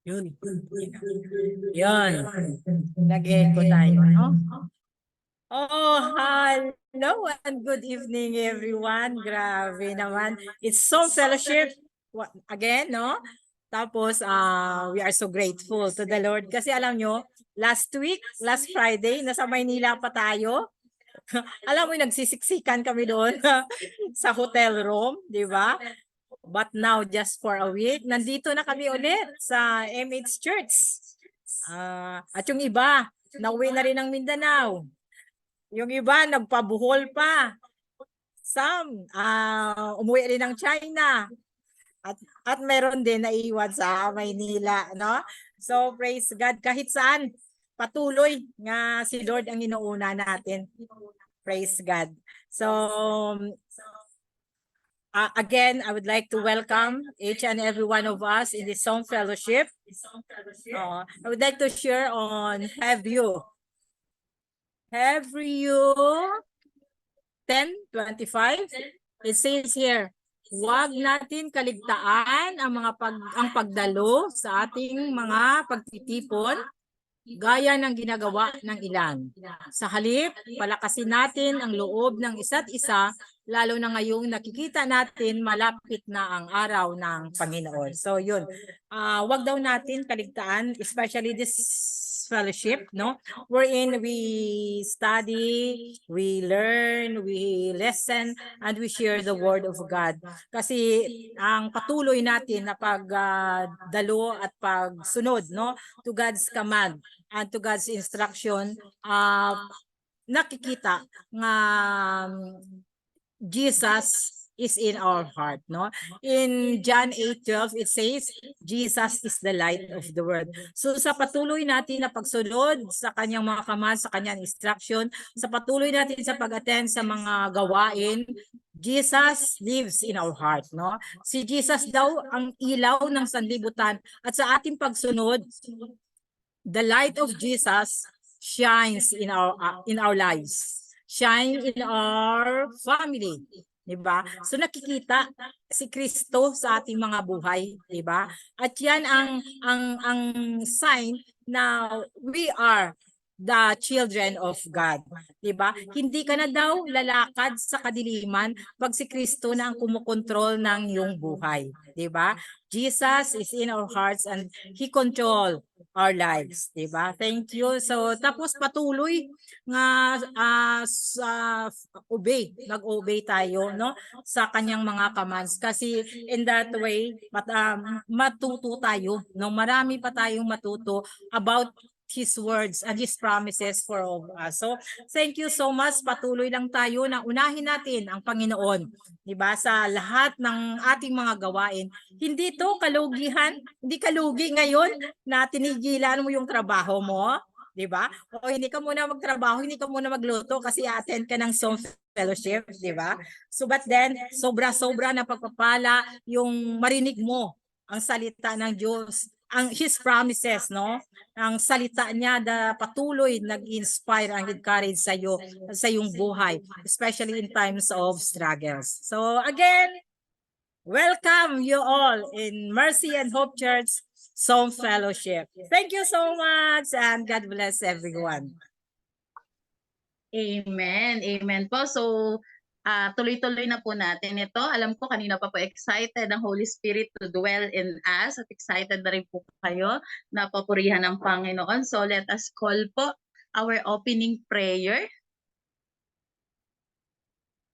Yun. Yun. Nag-echo tayo, no? Oh, hello and good evening, everyone. Grabe naman. It's Song Fellowship again, no? Tapos, we are so grateful to the Lord. Kasi alam nyo, last Friday, nasa Maynila pa tayo. Alam mo, nagsisiksikan kami doon sa hotel room, di ba? But now, just for a week, nandito na kami ulit sa MH Church. At yung iba, nauwi na rin ng Mindanao. Yung iba, nagpabuhol pa. Some, umuwi rin ng China. At meron din naiwan sa Maynila, no? So, praise God. Kahit saan, patuloy nga si Lord ang inuuna natin. Praise God. So, again, I would like to welcome each and every one of us in the Song Fellowship. I would like to share on Have You 10:25. It says here, huwag natin kaligtaan ang pagdalo sa ating mga pagtitipon gaya ng ginagawa ng ilan. Sa halip, palakasin natin ang loob ng isa't isa, lalo na ngayong nakikita natin malapit na ang araw ng Panginoon. So yun, wag daw natin kaligtaan, especially this fellowship, no? Wherein we study, we learn, we listen, and we share the Word of God. Kasi ang patuloy natin na pagdalo at pagsunod, no, to God's command and to God's instruction, nakikita nga Jesus is in our heart, no? In John 8:12, it says, Jesus is the light of the world. So sa patuloy natin na pagsunod sa kanyang mga commands, sa kanyang instruction, sa patuloy natin sa pag-attend sa mga gawain, Jesus lives in our heart, no? Si Jesus daw ang ilaw ng sanlibutan, at sa ating pagsunod, the light of Jesus shines in our lives. Shine in our family, 'di ba? So nakikita si Kristo sa ating mga buhay, 'di ba? At 'yan ang sign na we are the children of God, 'di ba? Hindi ka na daw lalakad sa kadiliman pag si Kristo na ang kumokontrol ng iyong buhay, 'di ba? Jesus is in our hearts and he control our lives, 'di ba? Thank you. So tapos patuloy nga nag-obey tayo, no, sa kanyang mga commands, kasi in that way matuto tayo, no, marami pa tayong matuto about His words and His promises for all of us. So, thank you so much. Patuloy lang tayo na unahin natin ang Panginoon, 'di ba, sa lahat ng ating mga gawain. Hindi to kalugihan, hindi kalugi ngayon na tinigilan mo yung trabaho mo, 'di ba? O hindi ka muna magtrabaho, hindi ka muna magluto kasi attend ka ng Song Fellowship, 'di ba? So but then, sobra-sobra na pagpapala yung marinig mo ang salita ng Diyos, ang His promises, no? Ang salita niya na patuloy nag-inspire and encourage sa iyo, sa iyong buhay, especially in times of struggles. So again, welcome you all in Mercy and Hope Church Song Fellowship. Thank you so much and God bless everyone. Amen. Amen po. So, tuloy-tuloy na po natin ito. Alam ko kanina pa po excited ang Holy Spirit to dwell in us, at excited na rin po kayo na papurihan ng Panginoon. So, let us call po our opening prayer.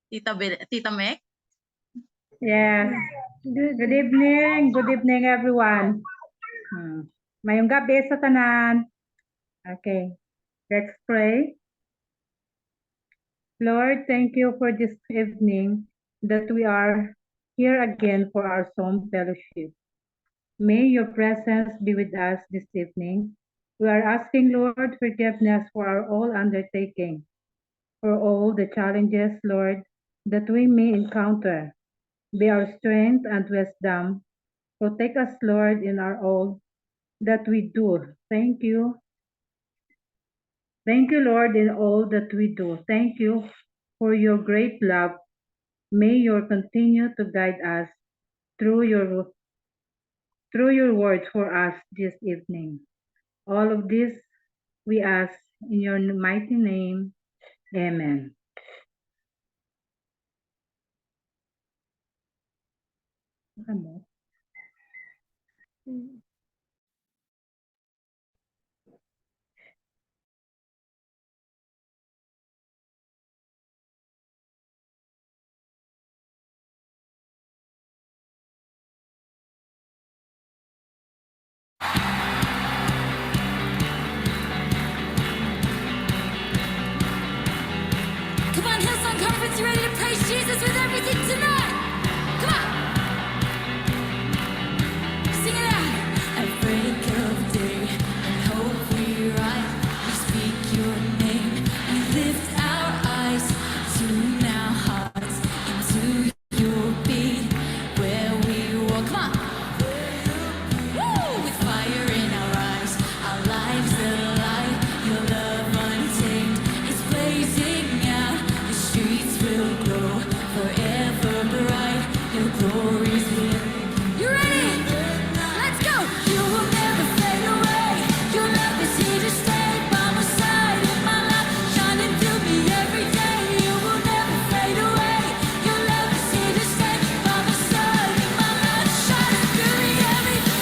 Tita Mek? Yeah. Good evening everyone. Mayong gabi sa tanan. Okay, let's pray. Lord, thank you for this evening that we are here again for our Song Fellowship. May your presence be with us this evening. We are asking, Lord, forgiveness for our all undertaking, for all the challenges, Lord, that we may encounter. Be our strength and wisdom. Protect us, Lord, in our all that we do. Thank you. Thank you, Lord, in all that we do. Thank you for your great love. May you continue to guide us through your through your word for us this evening. All of this we ask in your mighty name. Amen. Ano? Come on, Hillsong Conference, you ready to praise Jesus with everything tonight? Come on, sing it out. At break of day, and hope we rise. We speak your name, we lift our eyes, tune our hearts into your beat. Where we walk, come on. Woo! With fire in our eyes, our lives alive. Your love untamed is blazing out. The streets will glow forever bright. Your glory's lit. You ready? Let's go. You will never fade away. Your love is here to stay by my side in my life, shining through me every day. You will never fade away. Your love is here to stay by my side in my life, shining through me every day.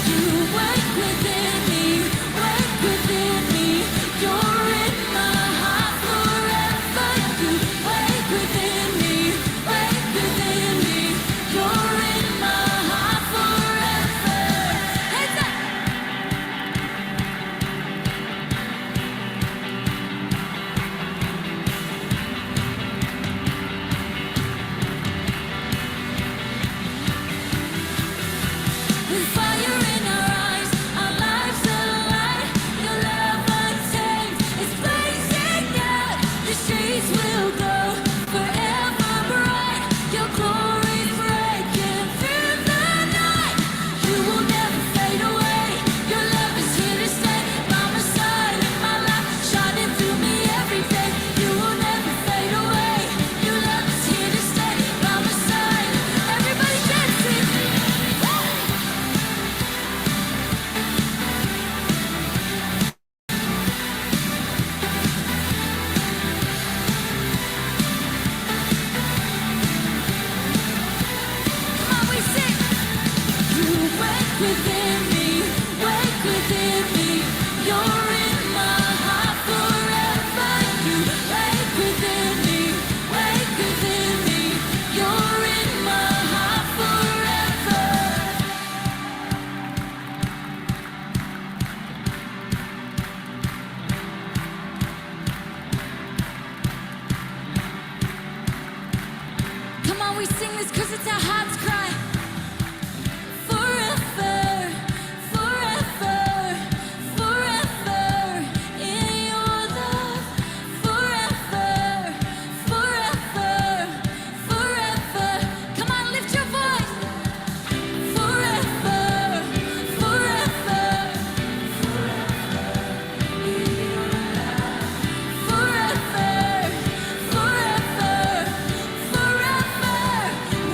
You wake within me, wake within me. You're in my heart forever. You wake within me, wake within me. You're in my heart forever. Hands up. With fire in our eyes, our lives alive. Your love untamed is blazing out. The streets will glow forever bright. Your glory's breaking through the night. You will never fade away. Your love is here to stay by my side in my life, shining through me every day. You will never fade away. Your love is here to stay by my side. Everybody dancing. Woo! Come on, we sing. You wake within me, wake within me. You're in my heart forever. You wake within me, wake within me. You're in my heart forever. Come on, we sing this because it's our heart's cry. Forever, forever, forever in your love. Forever, forever, forever. Come on, lift your voice. Forever, forever, forever, forever, forever.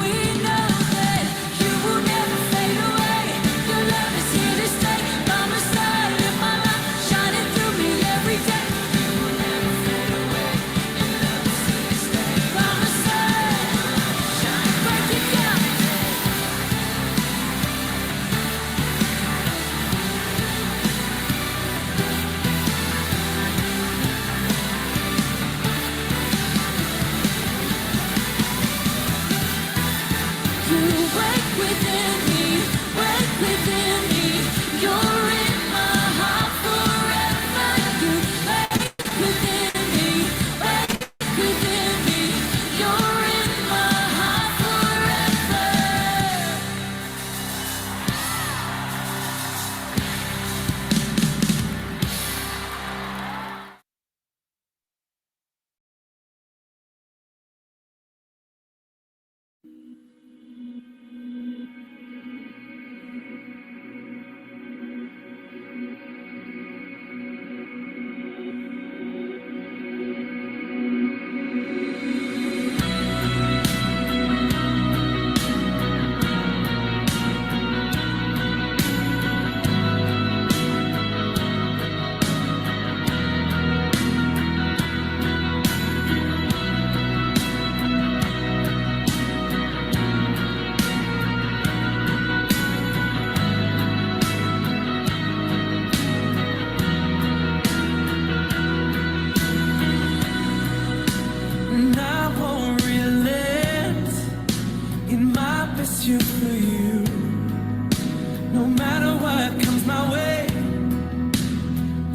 We know that you will never fade away. Your love is here to stay by my side in my life, shining through me every day. You will never fade away. Your love is here to stay by my side. Break it down. You wake within me, wake within me. You're in my heart forever. You wake within me, wake within me. You're in my heart forever. pursue for you. No matter what comes my way,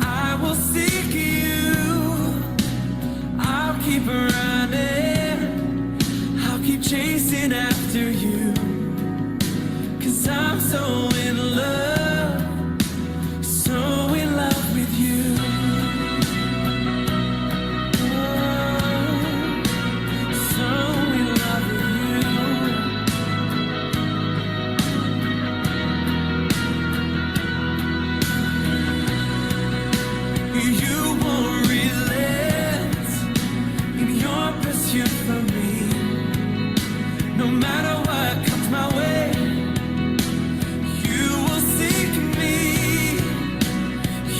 I will seek you. I'll keep running, I'll keep chasing after you. 'Cause I'm so in love, so in love with you. So in love with you. You won't relent in your pursuit for me. No matter what comes my way, you will seek me.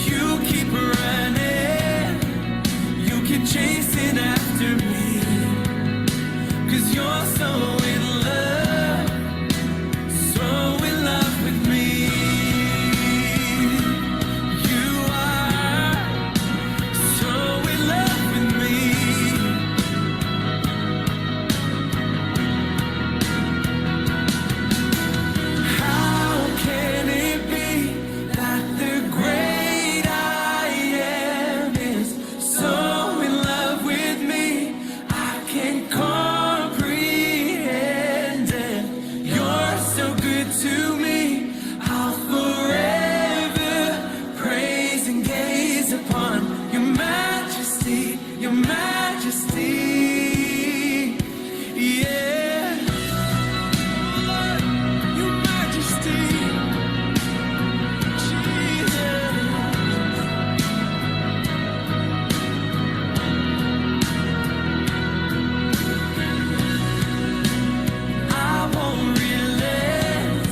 You keep running, you keep chasing after me. 'Cause you're so in love, so in love with me. You are so in love with me. How can it be that the great I am is so in love with me? I can't comprehend it. You're so good to me. I'll forever praise and gaze upon your majesty, your majesty. Yeah. Your majesty, Jesus. I won't relent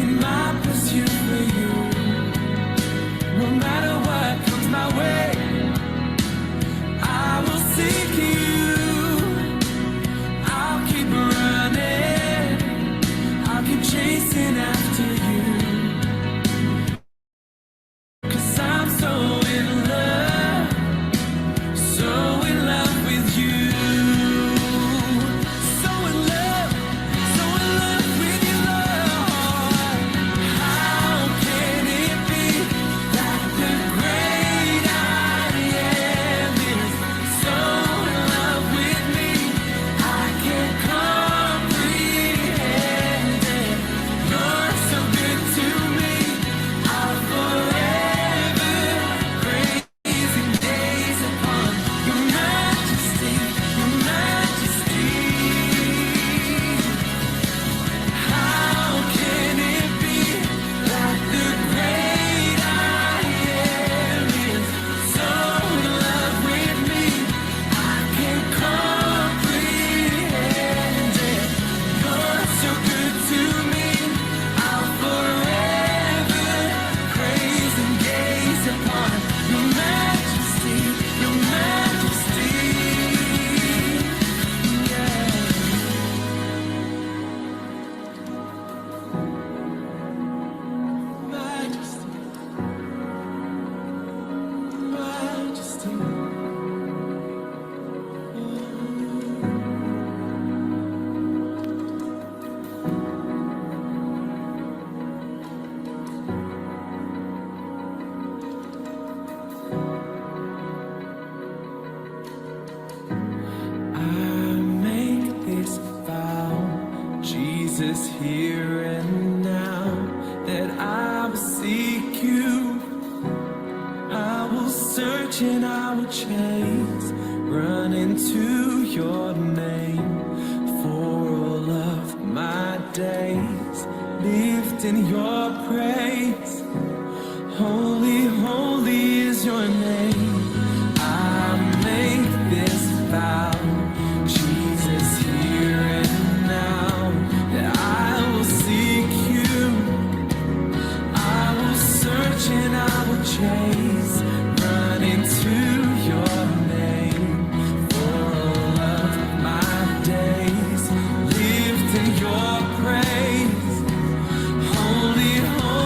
in my pursuit for you. No matter what comes my way, I will seek you. I'll keep running, I'll keep chasing after you. 'Cause I'm so in love, so in love with you. So in love, so in love with you, Lord. How can it be that the great I am is so in love with me? I can't comprehend it. You're so good to me. I'll forever praise and gaze upon your majesty, your majesty. How can it be that the great I am is so in love with me? I can't comprehend it. You're so good to me. I'll forever praise and gaze upon your majesty, your majesty. Yeah. Majesty, majesty. I make this vow, Jesus, here and now, that I will seek you. I will search and I will chase, run into your name for all of my days, lived in your praise. Holy, holy is your name. I make this vow, Jesus, here and now, that I will seek you. I will search and I will chase, run into your name for all of my days, lived in your praise. Holy, holy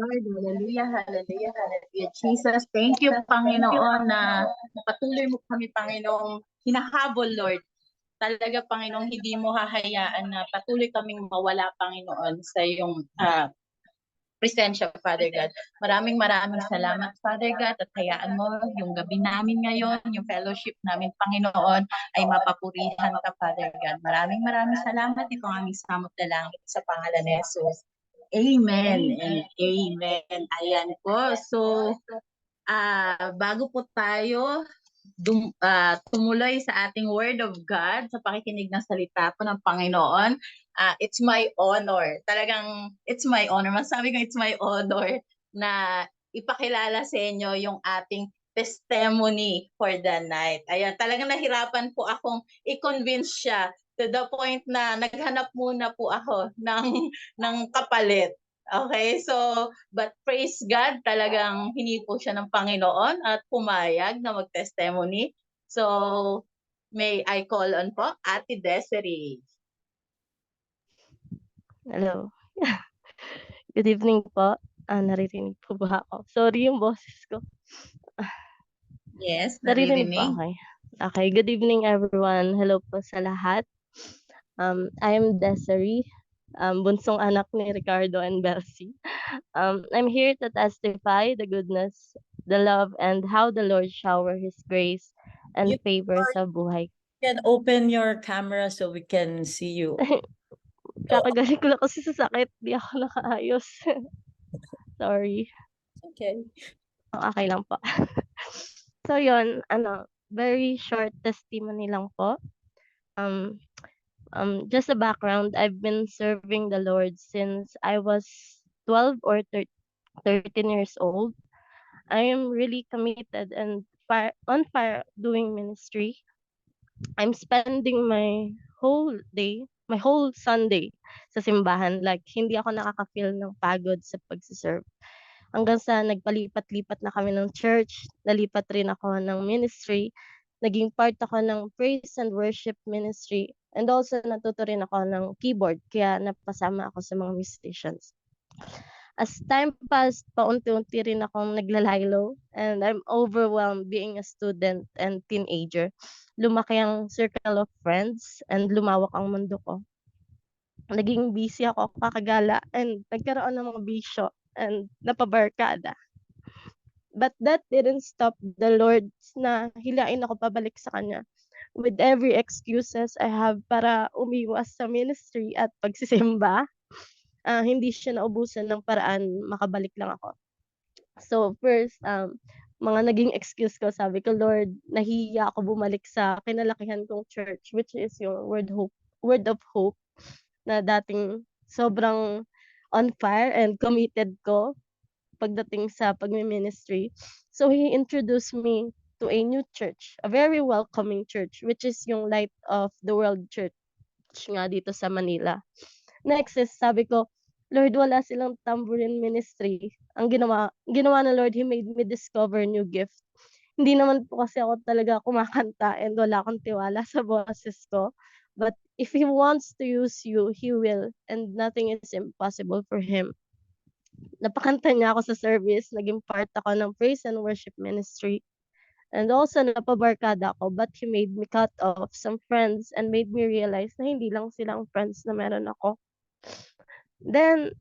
Lord. Hallelujah, hallelujah, hallelujah. Jesus, thank you, Panginoon, na patuloy mo kami, Panginoong, hinahabol, Lord. Talaga, Panginoong, hindi mo hahayaan na patuloy kaming mawala, Panginoon, sa iyong presensya, Father God. Maraming salamat, Father God, at hayaan mo yung gabi namin ngayon, yung fellowship namin, Panginoon, ay mapapurihan ka, Father God. Maraming salamat. Ito ang aming samot na langit sa pangalan ni Jesus. Amen and amen. Ayan po. So, bago po tayo tumuloy sa ating Word of God, sa pakikinig ng salita po ng Panginoon, it's my honor. Talagang, it's my honor. Masabi ko, it's my honor na ipakilala sa inyo yung ating testimony for the night. Ayan, talagang nahirapan po akong i-convince siya to the point na naghanap muna po ako ng kapalit. Okay, so, but praise God, talagang hinili po siya ng Panginoon at pumayag na mag-testimony. So, may I call on po, Ate Desiree. Hello. Good evening po. Naririnig po ba ako? Sorry yung boses ko. Yes, Naririnig po, naririnig. okay. Okay, good evening everyone. Hello po sa lahat. I am Desiree, bunsong anak ni Ricardo and Belsie. I'm here to testify the goodness, the love, and how the Lord shower His grace and favor sa buhay. Can open your camera so we can see you. Kakagaling ko lang kasi sa sakit, di ako nakaayos. Sorry. Okay. Okay lang po. So yun, very short testimony lang po. Just a background, I've been serving the Lord since I was 12 or 13 years old. I am really committed and on fire doing ministry. I'm spending my whole day, my whole Sunday sa simbahan. Like, hindi ako nakaka-feel ng pagod sa pagsiserve. Hanggang sa nagpalipat-lipat na kami ng church, nalipat rin ako ng ministry, naging part ako ng praise and worship ministry, and also natuto rin ako ng keyboard, kaya napasama ako sa mga musicians. As time passed, paunti-unti rin akong naglalaylo, and I'm overwhelmed being a student and teenager. Lumaki ang circle of friends, and lumawak ang mundo ko. Naging busy ako kakagala, and nagkaroon ng mga bisyo, and napabarkada. But that didn't stop the Lord na hilain ako pabalik sa Kanya. With every excuses I have para umiwas sa ministry at pagsisimba, hindi siya naubusan ng paraan, makabalik lang ako. So first, mga naging excuse ko, sabi ko, Lord, nahihiya ako bumalik sa kinalakihan kong church, which is yung Word of Hope, na dating sobrang on fire and committed ko pagdating sa pagmi-ministry. So he introduced me to a new church, a very welcoming church, which is yung Light of the World Church nga dito sa Manila. Next is, sabi ko, Lord, wala silang tambourine ministry. Ang ginawa ng Lord, He made me discover new gift. Hindi naman po kasi ako talaga kumakanta and wala akong tiwala sa boses ko. But if He wants to use you, He will. And nothing is impossible for Him. Napakanta niya ako sa service. Naging part ako ng praise and worship ministry. And also, napabarkada ako, but He made me cut off some friends and made me realize na hindi lang silang friends na meron ako. Then,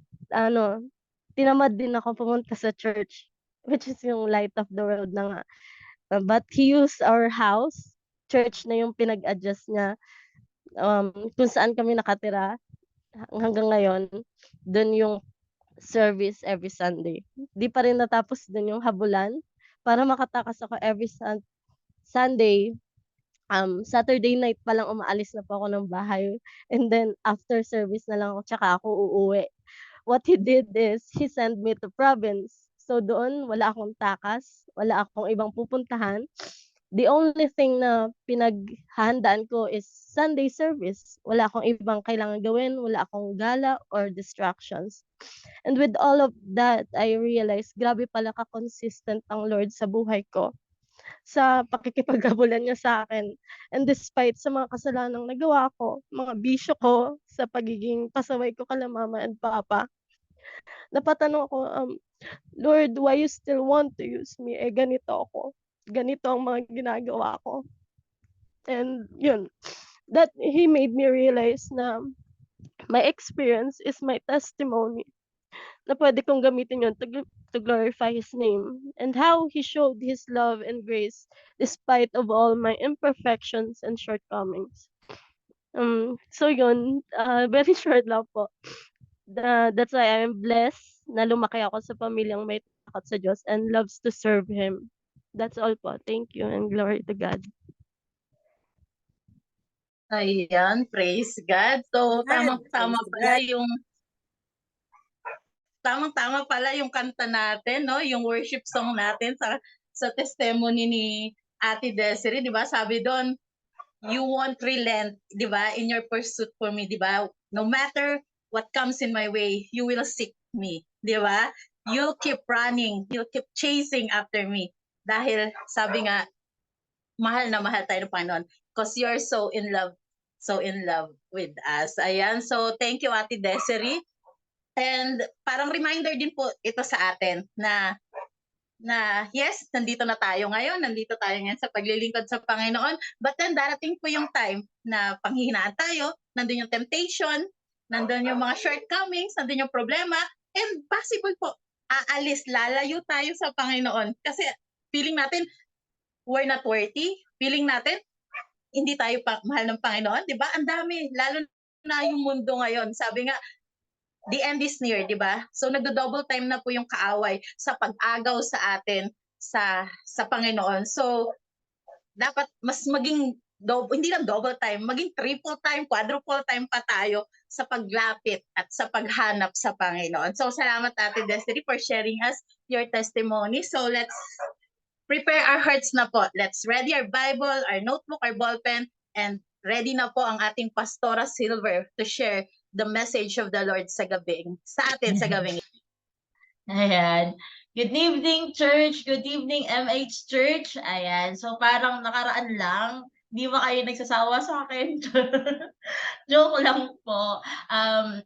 tinamad din ako pumunta sa church, which is yung Light of the World na nga. But He used our house, church na yung pinag-adjust niya, kung saan kami nakatira hanggang ngayon, dun yung service every Sunday. Di pa rin natapos dun yung habulan para makatakas ako every Sunday. Saturday night pa lang umaalis na po ako ng bahay. And then, after service na lang ako, tsaka ako uuwi. What He did is, He sent me to province. So doon, wala akong takas, wala akong ibang pupuntahan. The only thing na pinaghahandaan ko is Sunday service. Wala akong ibang kailangan gawin, wala akong gala or distractions. And with all of that, I realized, grabe pala ka-consistent ang Lord sa buhay ko, sa pakikipaghabulan niya sa akin. And despite sa mga kasalanang nagawa ko, mga bisyo ko, sa pagiging pasaway ko kala mama and papa, napatanong ako, Lord, why you still want to use me? Eh, ganito ako. Ganito ang mga ginagawa ko. And yun, that He made me realize na my experience is my testimony, na pwede kong gamitin yun to glorify His name, and how He showed His love and grace despite of all my imperfections and shortcomings. So yun, very short lang po. That's why I'm blessed na lumaki ako sa pamilyang may takot sa Diyos and loves to serve Him. That's all po. Thank you and glory to God. Ayan, praise God. So, tamang-tama praise pala God. yung kanta natin, no? Yung worship song natin sa testimony ni Ate Desiree, 'di ba? Sabi doon, you won't relent, 'di ba? In your pursuit for me, 'di ba? No matter what comes in my way, you will seek me, 'di ba? You'll keep running, you'll keep chasing after me. Dahil sabi nga, mahal na mahal tayo ng Panginoon because you're so in love with us. Ayan, so thank you Ate Desiree. And parang reminder din po ito sa atin na yes, nandito tayo ngayon sa paglilingkod sa Panginoon, but then darating po yung time na panghihinaan tayo, nandun yung temptation, nandun yung mga shortcomings, nandun yung problema, and possible po, lalayo tayo sa Panginoon kasi feeling natin we're not worthy, feeling natin hindi tayo mahal ng Panginoon, di ba? Ang dami, lalo na yung mundo ngayon. Sabi nga, the end is near, di ba? So nagdo-double time na po yung kaaway sa pag-agaw sa atin sa Panginoon. So dapat mas maging hindi lang double time, maging triple time, quadruple time pa tayo sa paglapit at sa paghanap sa Panginoon. So salamat Ate Desiree for sharing us your testimony. So let's prepare our hearts na po. Let's ready our Bible, our notebook, our ballpen, and ready na po ang ating Pastora Silver to share the message of the Lord sa gabing, sa atin sa gabing. Ayan. Good evening, church. Good evening, MH Church. Ayan. So, parang nakaraan lang. Di ba kayo nagsasawa sa akin? Joke lang po.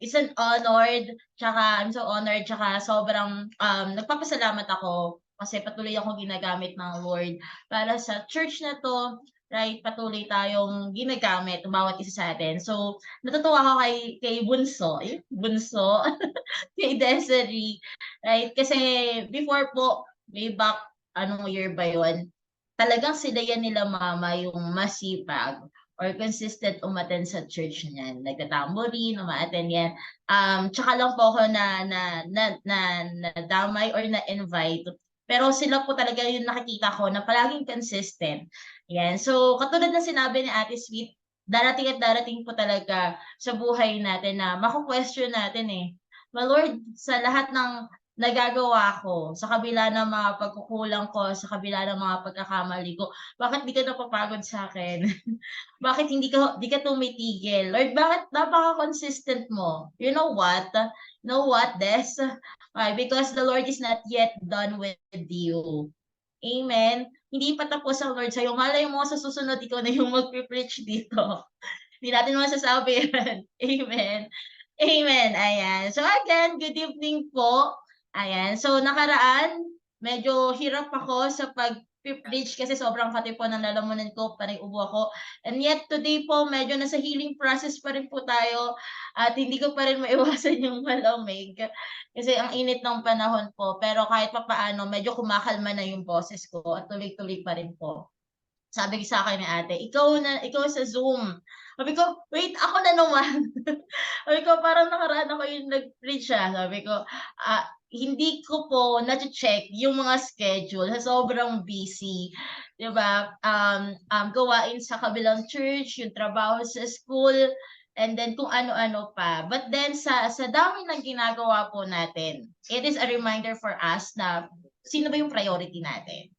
It's an honored, tsaka I'm so honored, tsaka sobrang nagpapasalamat ako kasi patuloy akong ginagamit ng Lord para sa church na to, right? Patuloy tayong ginagamit, bawat isa sa atin. So, natutuwa ako kay Bunso, kay Desiree, right? Kasi before po, way back, anong year ba yun? Talagang sila yan nila mama yung masipag or consistent umattend sa church niyan. Nagtatambourine, umaattend yan. Tsaka lang po ako na damay or na-invite. Pero sila po talaga yung nakikita ko na palaging consistent. Yan. So, katulad na sinabi ni Ate Sweet, darating at darating po talaga sa buhay natin na maku-question natin eh. My Lord, sa lahat ng nagagawa ko, sa kabila ng mga pagkukulang ko, sa kabila ng mga pagkakamali ko, bakit di ka napapagod sa akin? Bakit di ka tumitigil? Lord, bakit napaka-consistent mo? You know what? Des? Why? Because the Lord is not yet done with you. Amen? Hindi pa tapos ang Lord sa'yo. Malay mo sa susunod, ikaw na yung mag-preach dito. Hindi natin masasabi yan. Amen. Amen. Ayan. So again, good evening po. Ayan. So nakaraan, medyo hirap ako sa pag-preach kasi sobrang kati po ng lalamunan ko, panay ubo ako. And yet today po, medyo nasa healing process pa rin po tayo at hindi ko pa rin maiwasan yung malamig kasi ang init ng panahon po. Pero kahit pa paano, medyo kumakalma na yung boses ko at tuloy-tuloy pa rin po. Sabi sa akin ni ate, ikaw sa Zoom. Sabi ko, wait, ako na naman. Sabi ko, parang nakaraan ako yung nag-preach siya. Sabi ko, hindi ko po na-check yung mga schedule sa sobrang busy. Diba? Gawain sa kabilang church, yung trabaho sa school, and then kung ano-ano pa. But then sa dami ng ginagawa po natin, it is a reminder for us na sino ba yung priority natin?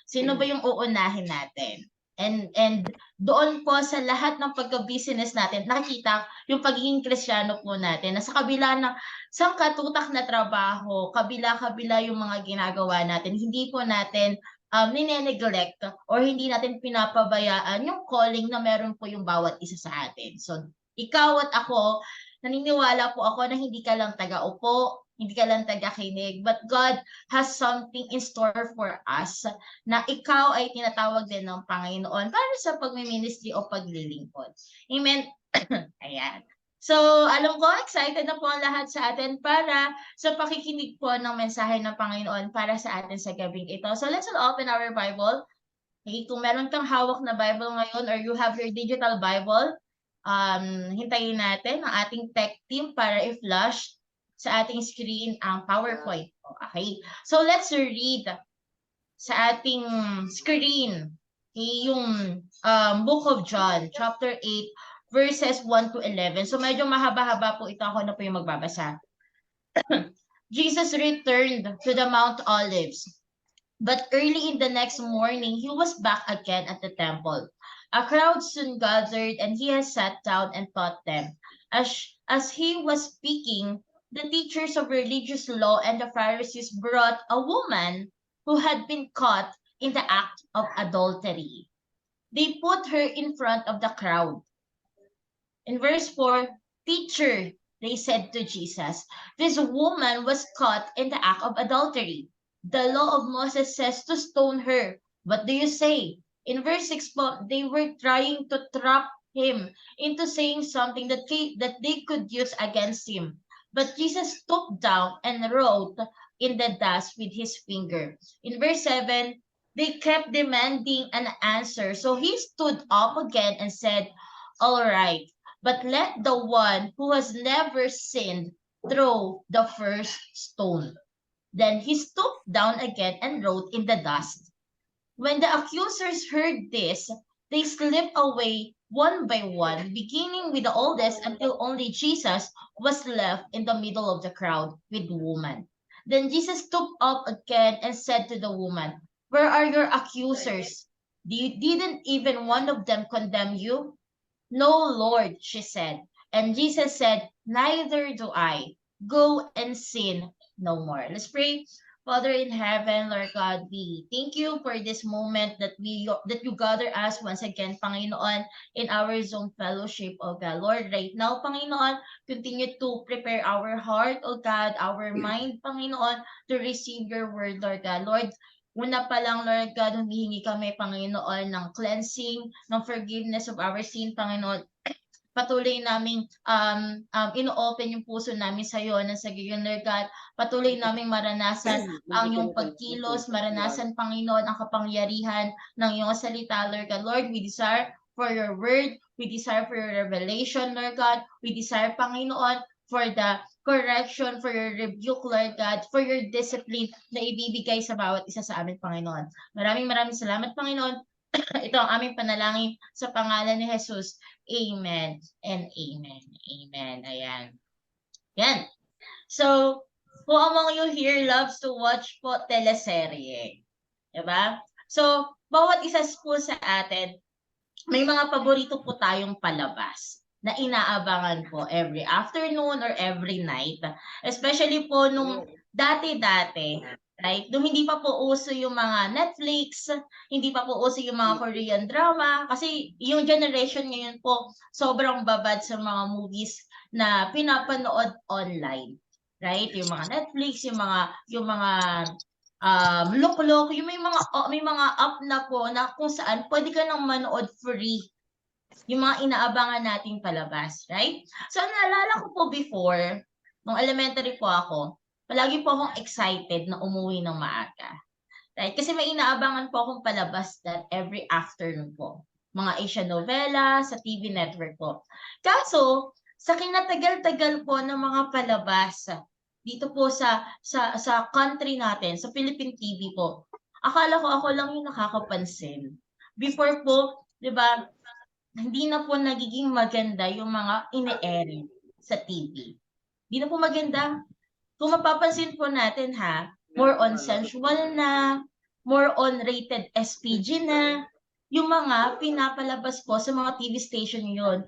Sino ba yung uunahin natin? And doon po sa lahat ng pagka-business natin, nakikita yung pagiging Kristiyano po natin na sa kabila ng sangkatutak na trabaho, kabila-kabila yung mga ginagawa natin, hindi po natin nine-neglect or hindi natin pinapabayaan yung calling na meron po yung bawat isa sa atin. So, ikaw at ako, naniniwala po ako na hindi ka lang taga-upo, hindi ka lang tagakinig, but God has something in store for us na ikaw ay tinatawag din ng Panginoon para sa pagmi-ministry o paglilingkod. Amen? Ayan. So, alam ko, excited na po ang lahat sa atin para sa pakikinig po ng mensahe ng Panginoon para sa atin sa gabing ito. So, let's all open our Bible. Okay, kung meron kang hawak na Bible ngayon or you have your digital Bible, hintayin natin ang ating tech team para i-flash sa ating screen ang PowerPoint. Okay, so let's read sa ating screen yung Book of John, chapter 8, verses 1 to 11. So medyo mahaba-haba po ito, ako na po yung magbabasa. Jesus returned to the Mount Olives. But early in the next morning, he was back again at the temple. A crowd soon gathered, and he has sat down and taught them. As he was speaking, the teachers of religious law and the Pharisees brought a woman who had been caught in the act of adultery. They put her in front of the crowd. In verse 4, "Teacher," they said to Jesus, "this woman was caught in the act of adultery. The law of Moses says to stone her. What do you say?" In verse 6 po, they were trying to trap him into saying something that they could use against him. But Jesus stooped down and wrote in the dust with his finger. In verse 7, they kept demanding an answer. So he stood up again and said, "All right, but let the one who has never sinned throw the first stone." Then he stooped down again and wrote in the dust. When the accusers heard this, they slipped away one by one, beginning with the oldest until only Jesus was left in the middle of the crowd with the woman. Then Jesus stooped up again and said to the woman, "Where are your accusers? Didn't even one of them condemn you?" "No, Lord," she said. And Jesus said, "Neither do I. Go and sin no more." Let's pray. Father in heaven, Lord God, we thank you for this moment that you gather us once again, Panginoon, in our Zoom fellowship, oh God. Lord, right now, Panginoon, continue to prepare our heart, oh God, our mind, Panginoon, to receive your word, Lord God. Lord, una pa lang, Lord God, humihingi kami, Panginoon, ng cleansing, ng forgiveness of our sin, Panginoon. Patuloy naming ino-open yung puso namin sa iyo na sa gayon, Lord God. Patuloy naming maranasan ang iyong pagkilos, maranasan, Panginoon, ang kapangyarihan ng iyong salita, Lord God. Lord, we desire for your word, we desire for your revelation, Lord God. We desire, Panginoon, for the correction, for your rebuke, Lord God, for your discipline na ibibigay sa bawat isa sa amin, Panginoon. Maraming salamat, Panginoon. Ito ang aming panalangin sa pangalan ni Jesus. Amen and amen. Amen. Ayan. Yan. So, who among you here loves to watch po teleserye? Diba? So, bawat isa po sa atin, may mga paborito po tayong palabas na inaabangan po every afternoon or every night. Especially po nung dati-dati, right? Nung hindi pa po uso yung mga Netflix, hindi pa po uso yung mga Korean drama, kasi yung generation ngayon po sobrang babad sa mga movies na pinapanood online, right? Yung mga Netflix, yung mga look-look, yung may mga app na po na kung saan pwede ka nang manood free yung mga inaabangan nating palabas, right? So, naalala ko po before, nung elementary po ako, palagi po akong excited na umuwi ng maaga. Right? Kasi may inaabangan po akong palabas that every afternoon po. Mga Asian novela sa TV network po. Kaso, sa kinatagal-tagal po ng mga palabas dito po sa country natin, sa Philippine TV po, akala ko ako lang yung nakakapansin. Before po, di ba, hindi na po nagiging maganda yung mga ine-air sa TV. Hindi na po maganda. Kung mapapansin po natin more on sensual na, more on rated SPG na, yung mga pinapalabas po sa mga TV station yun.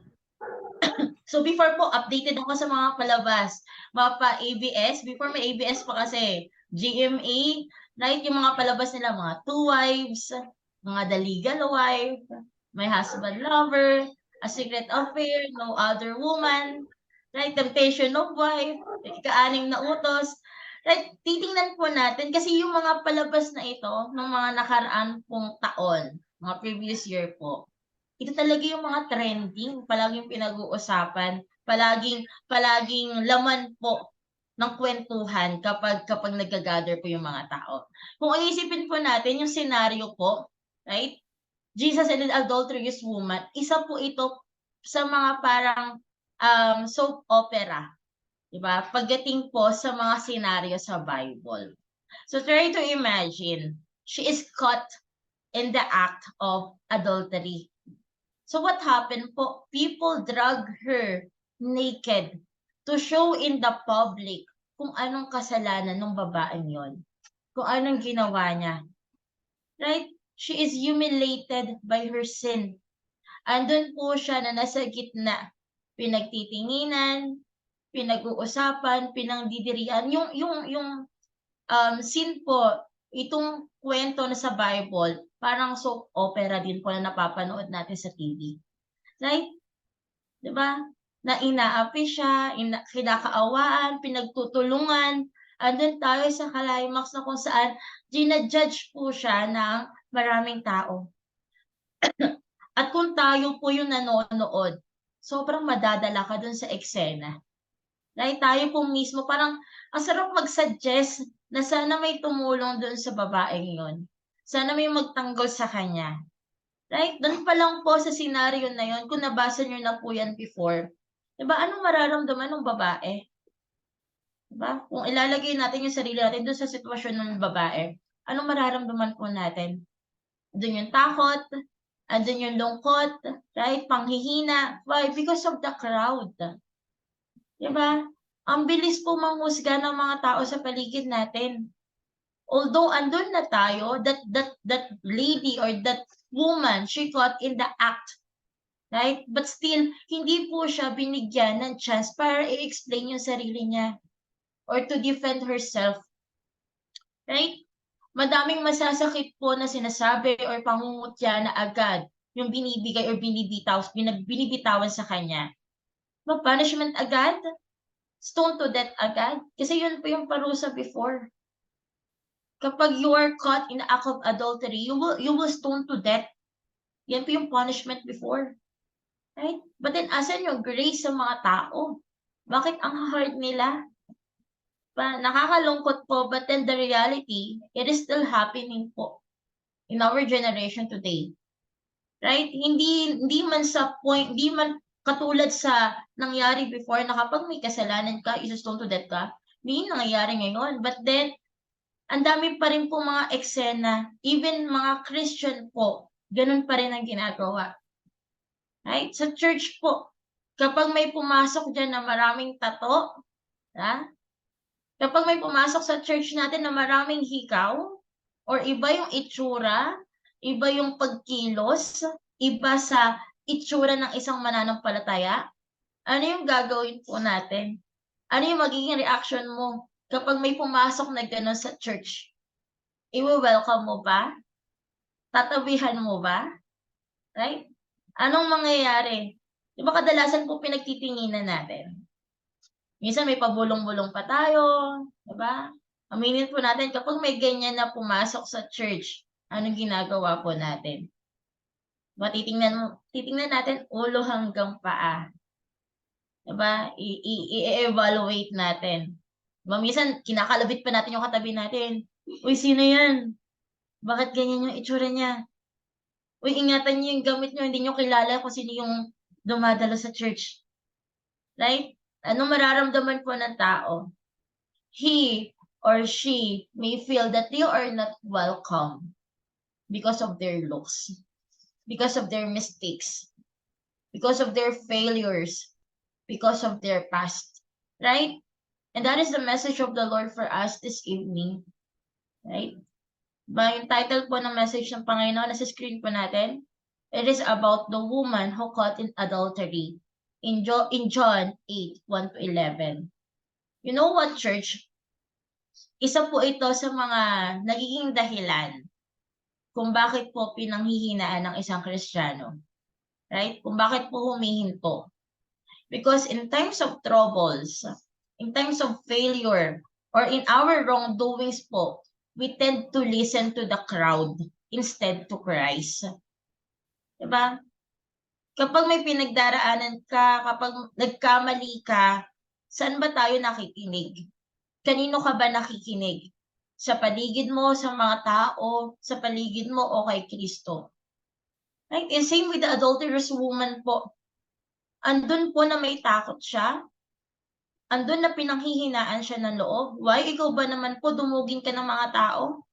So before po, updated ako sa mga palabas. Mga pa-ABS, before may ABS pa kasi, GMA, right? Yung mga palabas nila, mga Two Wives, mga The Legal Wife, My Husband Lover, A Secret Affair, No Other Woman, Right? Temptation of wife, ika-anim na utos. Right? Titingnan po natin kasi yung mga palabas na ito ng mga nakaraan pong taon, mga previous year po, ito talaga yung mga trending, palaging pinag-uusapan, palaging laman po ng kwentuhan kapag nag-gather po yung mga tao. Kung iisipin po natin yung scenario po, right? Jesus and an adulterous woman, isa po ito sa mga parang soap opera, di ba? Pagdating po sa mga scenario sa Bible. So try to imagine, she is caught in the act of adultery. So what happened po? People drag her naked to show in the public kung anong kasalanan ng babaeng yon, kung anong ginawa niya. Right? She is humiliated by her sin. Andun po siya na nasa gitna, pinagtitinginan, pinag-uusapan, pinangdidirian. Yung sin po, itong kwento na sa Bible, parang soap opera din po na napapanood natin sa TV. Right? Diba? Na inaapi siya, kinakaawaan, pinagtutulungan. Andun tayo sa climax na kung saan ginajudge po siya ng maraming tao. At kung tayo po yung nanonood, sobrang madadala ka dun sa eksena. Right? Tayo po mismo, parang ang sarap mag-suggest na sana may tumulong dun sa babaeng yon. Sana may magtanggol sa kanya. Right? Doon pa lang po sa scenario na yon, kung nabasa nyo na po yan before, diba, anong mararamdaman ng babae? Diba? Kung ilalagay natin yung sarili natin doon sa sitwasyon ng babae, anong mararamdaman po natin? Doon yung takot, andun yung lungkot, right? Panghihina. Why? Because of the crowd. Diba? Ang bilis po manghusga ng mga tao sa paligid natin. Although andun na tayo, that lady or that woman, she caught in the act. Right? But still, hindi po siya binigyan ng chance para i-explain yung sarili niya or to defend herself. Right? Madaming masasakit po na sinasabi or pangungutya na agad yung binibigay or binibitawan sa kanya. Punishment agad? Stone to death agad? Kasi yun po yung parusa before. Kapag you are caught in the act of adultery, you will stone to death. Yan po yung punishment before. Right? But then, asan yung grace sa mga tao? Bakit ang hard nila? Nakakalungkot po, but then the reality, it is still happening po in our generation today. Right? Hindi man sa point, hindi man katulad sa nangyari before na kapag may kasalanan ka, isa-stone to death ka, hindi nangyayari ngayon. But then, ang dami pa rin po mga eksena, even mga Christian po, ganun pa rin ang ginagawa. Right? Sa church po, kapag may pumasok dyan na maraming tato, kapag may pumasok sa church natin na maraming hikaw, or iba yung itsura, iba yung pagkilos, iba sa itsura ng isang mananampalataya, ano yung gagawin po natin? Ano yung magiging reaction mo kapag may pumasok na gano'n sa church? I-welcome mo ba? Tatabihan mo ba? Right? Anong mangyayari? Di ba kadalasan po pinagtitinginan natin? Minsan may pabulong-bulong pa tayo, di ba? Aminin po natin, kapag may ganyan na pumasok sa church, anong ginagawa po natin? Titingnan natin ulo hanggang paa. Diba? I-evaluate natin. Diba? Minsan, kinakalabit pa natin yung katabi natin. Uy, sino yan? Bakit ganyan yung itsura niya? Uy, ingatan niyo yung gamit niyo. Hindi niyo kilala kung sino yung dumadalo sa church. Right? Anong mararamdaman po ng tao? He or she may feel that they are not welcome because of their looks, because of their mistakes, because of their failures, because of their past. Right? And that is the message of the Lord for us this evening. Right? Yung title po ng message ng Panginoon, nasa screen po natin, it is about the woman who caught in adultery in John 8:1-11. You know what, church? Isa po ito sa mga nagiging dahilan kung bakit po pinanghihinaan ng isang Kristiyano. Right? Kung bakit po humihinto. Because in times of troubles, in times of failure, or in our wrongdoings po, we tend to listen to the crowd instead to Christ. Diba? Kapag may pinagdaraanan ka, kapag nagkamali ka, saan ba tayo nakikinig? Kanino ka ba nakikinig? Sa paligid mo, sa mga tao, sa paligid mo o kay Kristo? Right? And same with the adulterous woman po. Andun po na may takot siya. Andun na pinanghihinaan siya ng loob. Why? Ikaw ba naman po dumugin ka ng mga tao?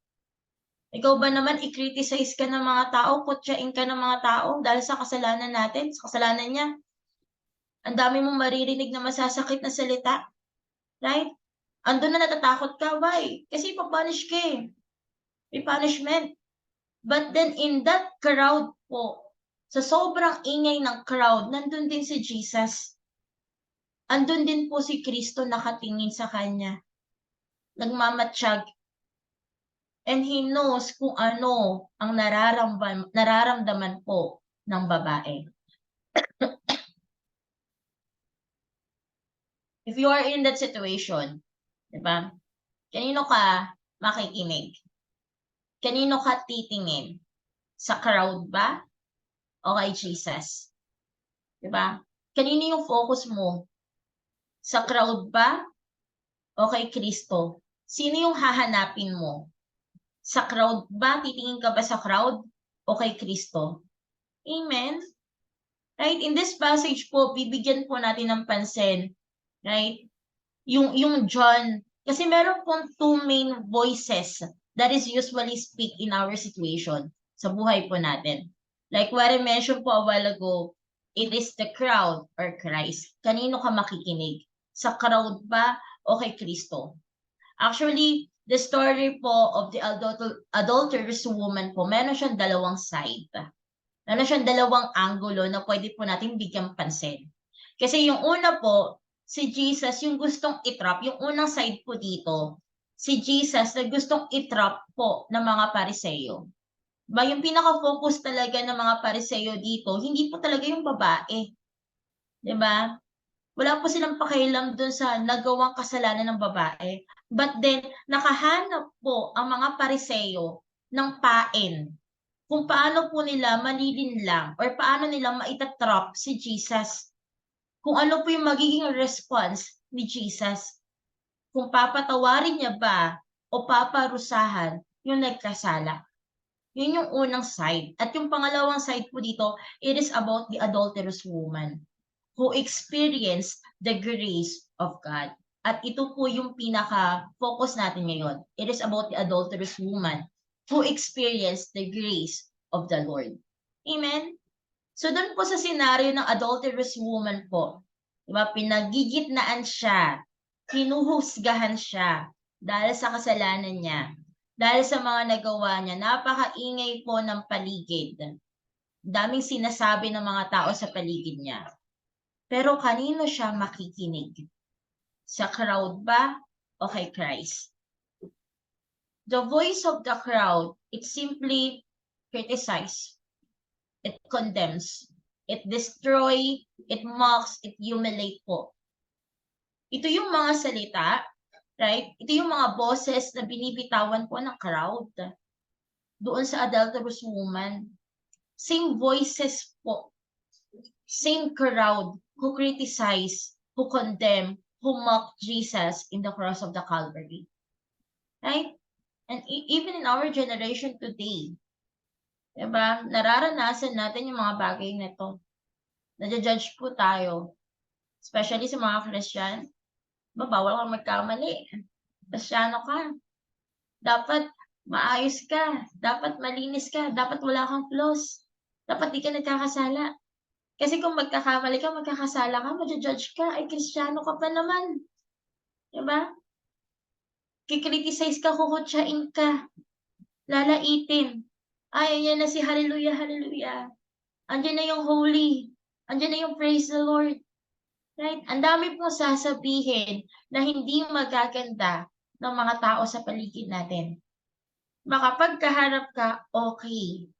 Ikaw ba naman i-criticize ka ng mga tao, kutsain ka ng mga tao dahil sa kasalanan natin, sa kasalanan niya? Ang dami mong maririnig na masasakit na salita. Right? Andun na natatakot ka. Why? Kasi ipapunish ka eh. May punishment. But then in that crowd po, sa sobrang ingay ng crowd, nandun din si Jesus. Andun din po si Kristo nakatingin sa kanya. Nagmamatsyag. And He knows kung ano ang nararamdaman po ng babae. If you are in that situation, di ba? Kanino ka makikinig? Kanino ka titingin? Sa crowd ba? O kay Jesus? Di ba? Kanino yung focus mo? Sa crowd ba? O kay Kristo? Sino yung hahanapin mo? Sa crowd ba? Titingin ka ba sa crowd? O kay Kristo? Amen? Right? In this passage po, bibigyan po natin ng pansin. Right? Yung John, kasi meron pong two main voices that is usually speak in our situation sa buhay po natin. Like what I mentioned po a while ago, it is the crowd or Christ. Kanino ka makikinig? Sa crowd ba o kay Kristo? Actually, the story po of the adulterous woman po, meron siyang dalawang side. Meron siyang dalawang angulo na pwede po natin bigyan pansin. Kasi yung una po, si Jesus yung gustong itrap, yung unang side po dito, si Jesus na gustong itrap po ng mga Pariseo. Ba, yung pinaka-focus talaga ng mga Pariseo dito, hindi po talaga yung babae. Diba? Wala po silang pakialam dun sa nagawang kasalanan ng babae. But then, nakahanap po ang mga Pariseo ng pain. Kung paano po nila malilinlang or paano nila maitatrap si Jesus. Kung ano po yung magiging response ni Jesus. Kung papatawarin niya ba o paparusahan yung nagkasala. Yun yung unang side. At yung pangalawang side po dito, it is about the adulterous woman who experienced the grace of God. At ito po yung pinaka-focus natin ngayon. It is about the adulterous woman who experienced the grace of the Lord. Amen? So doon po sa senaryo ng adulterous woman po, diba, pinagigitnaan siya, hinuhusgahan siya dahil sa kasalanan niya, dahil sa mga nagawa niya, napakaingay po ng paligid. Daming sinasabi ng mga tao sa paligid niya. Pero kanino siya makikinig? Sa crowd ba o kay Christ? The voice of the crowd, it simply criticizes. It condemns. It destroys. It mocks. It humiliates po. Ito yung mga salita, right? Ito yung mga boses na binibitawan po ng crowd. Doon sa adulterous woman. Same voices po. Same crowd who criticize, who condemn, who mock Jesus in the cross of the Calvary. Right? And even in our generation today, diba, nararanasan natin yung mga bagay na ito. Nadja-judge po tayo. Especially sa mga Christian. Bawal kang magkamali. Kristyano ka. Dapat maayos ka. Dapat malinis ka. Dapat wala kang flaws. Dapat di ka nagkakasala. Kasi kung magkakamali ka, magkakasala ka, madja-judge ka, ay Kristyano ka pa naman. Diba? Kikriticize ka, kukutsain ka, lalaitin. Ay, ayan na si hallelujah, hallelujah. Andiyan na yung holy. Andiyan na yung praise the Lord. Right? Ang dami pong sasabihin na hindi magaganda ng mga tao sa paligid natin. Makapag kaharap ka, okay.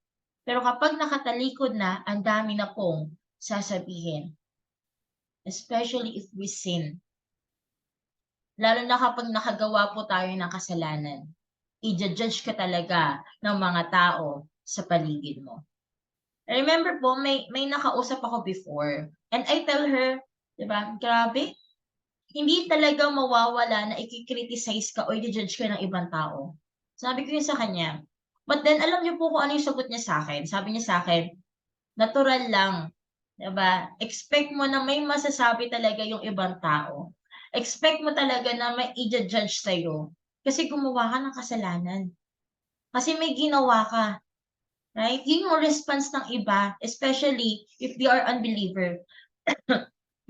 Pero kapag nakatalikod na, ang dami na pong sasabihin. especially if we sin. Lalo na kapag nakagawa po tayo ng kasalanan. I-judge ka talaga ng mga tao sa paligid mo. I remember po, may nakausap ako before, and I tell her, di ba, grabe, hindi talaga mawawala na i-criticize ka o i-judge ka ng ibang tao. Sabi ko yun sa kanya. But then, alam niyo po kung ano yung sagot niya sa akin. Sabi niya sa akin, natural lang. Diba? Expect mo na may masasabi talaga yung ibang tao. Expect mo talaga na may i-judge sa'yo. Kasi gumawa ka ng kasalanan. Kasi may ginawa ka. Right? Yun yung response ng iba, especially if they are unbeliever.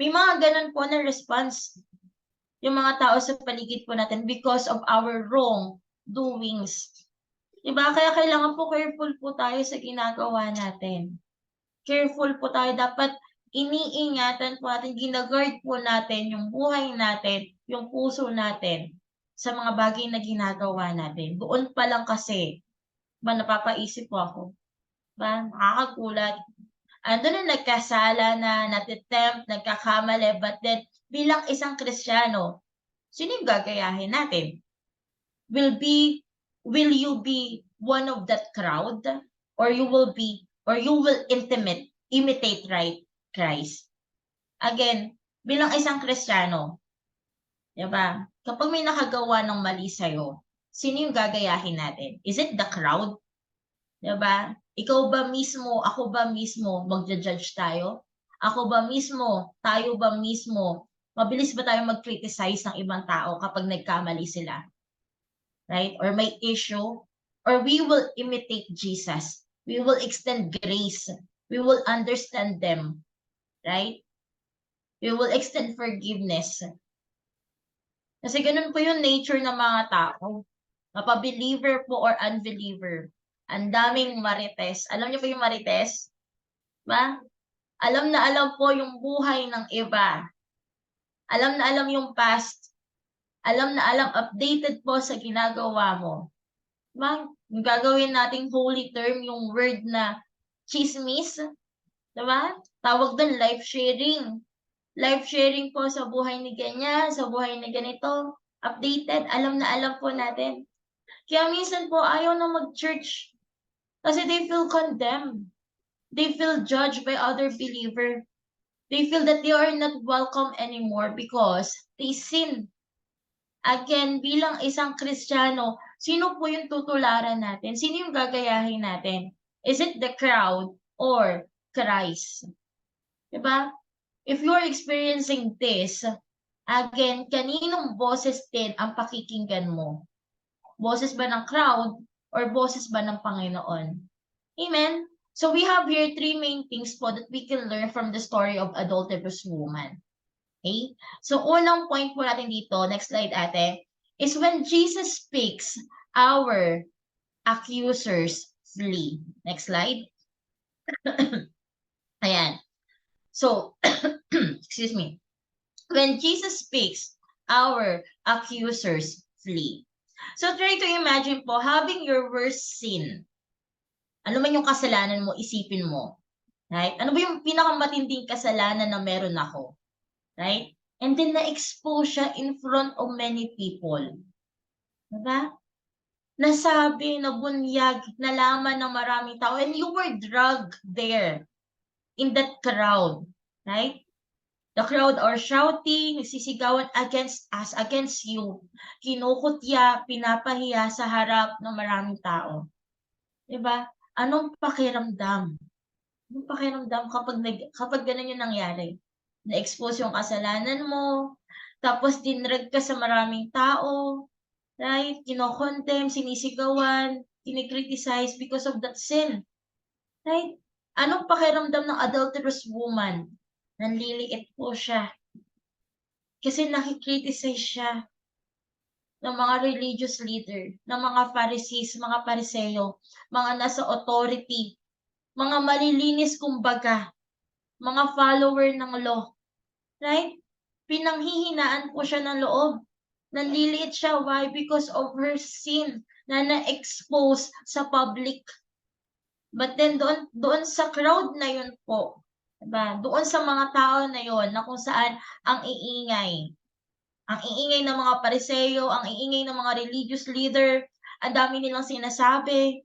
May mga ganun po na response yung mga tao sa paligid po natin because of our wrong doings. Diba? Kaya kailangan po careful po tayo sa ginagawa natin. Careful po tayo. Dapat iniingatan po natin, ginaguard po natin yung buhay natin, yung puso natin sa mga bagay na ginagawa natin. Doon pa lang kasi, napapaisip po ako. Nakakagulat. Ando na nagkasala na, natitempt, nagkakamali, but then bilang isang Kristiyano, sino yung gagayahin natin? Will you be one of that crowd? Or you will imitate Christ? Again, bilang isang Kristiyano, diba? Kapag may nakagawa ng mali sa'yo, sino yung gagayahin natin? Is it the crowd? Diba? Ikaw ba mismo, ako ba mismo, magja-judge tayo? Ako ba mismo, tayo ba mismo, mabilis ba tayo mag-criticize ng ibang tao kapag nagkamali sila? Right? Or may issue? Or we will imitate Jesus. We will extend grace. We will understand them. Right? We will extend forgiveness. Kasi ganun po yung nature ng mga tao. Mapa-believer po or unbeliever. Ang daming marites. Alam niyo po yung marites? Ba? Alam na alam po yung buhay ng iba. Alam na alam yung past. Alam na alam, updated po sa ginagawa mo. Ba? Yung gagawin nating holy term, yung word na chismis. Diba? Tawag doon, life sharing. Life sharing po sa buhay ni ganyan, sa buhay ni ganito. Updated. Alam na alam po natin. Kaya minsan po, ayaw na mag-church. Kasi they feel condemned. They feel judged by other believers. They feel that they are not welcome anymore because they sin. Again, bilang isang Kristiyano, sino po yung tutularan natin? Sino yung gagayahin natin? Is it the crowd or Christ? Diba? If you're experiencing this, again, kaninong boses din ang pakikinggan mo? Boses ba ng crowd or boses ba ng Panginoon? Amen? So we have here three main things po that we can learn from the story of adulterous woman. Okay? So unang point po natin dito, next slide ate, is when Jesus speaks, our accusers flee. Next slide. Ayan. So, excuse me. When Jesus speaks, our accusers flee. So try to imagine po, having your worst sin. Ano man yung kasalanan mo, isipin mo. Right? Ano ba yung pinakamatinding kasalanan na meron ako? Right? And then na-expose siya in front of many people. Diba? Nasabi, nabunyag, nalaman ng maraming tao, and you were dragged there in that crowd. Right? The crowd are shouting, nagsisigawan against us, against you. Kinukutya, pinapahiya sa harap ng maraming tao. Diba? Anong pakiramdam? Anong pakiramdam kapag ganun yung nangyari? Na-expose yung kasalanan mo, tapos dinrag ka sa maraming tao, right? Kino-condemn, sinisigawan, kinikriticize because of that sin. Right? Anong pakiramdam ng adulterous woman? Nanliliit po siya. Kasi nakikriticize siya ng mga religious leader, ng mga Pharisees, mga Pariseo, mga nasa authority, mga malilinis kumbaga, mga follower ng law. Right? Pinanghihinaan po siya ng loob. Nanliliit siya. Why? Because of her sin na na-expose sa public. But then doon sa crowd na yun po, Diba? Doon sa mga tao na yon na kung saan ang iingay. Ang iingay ng mga Pariseo, ang iingay ng mga religious leader, ang dami nilang sinasabi.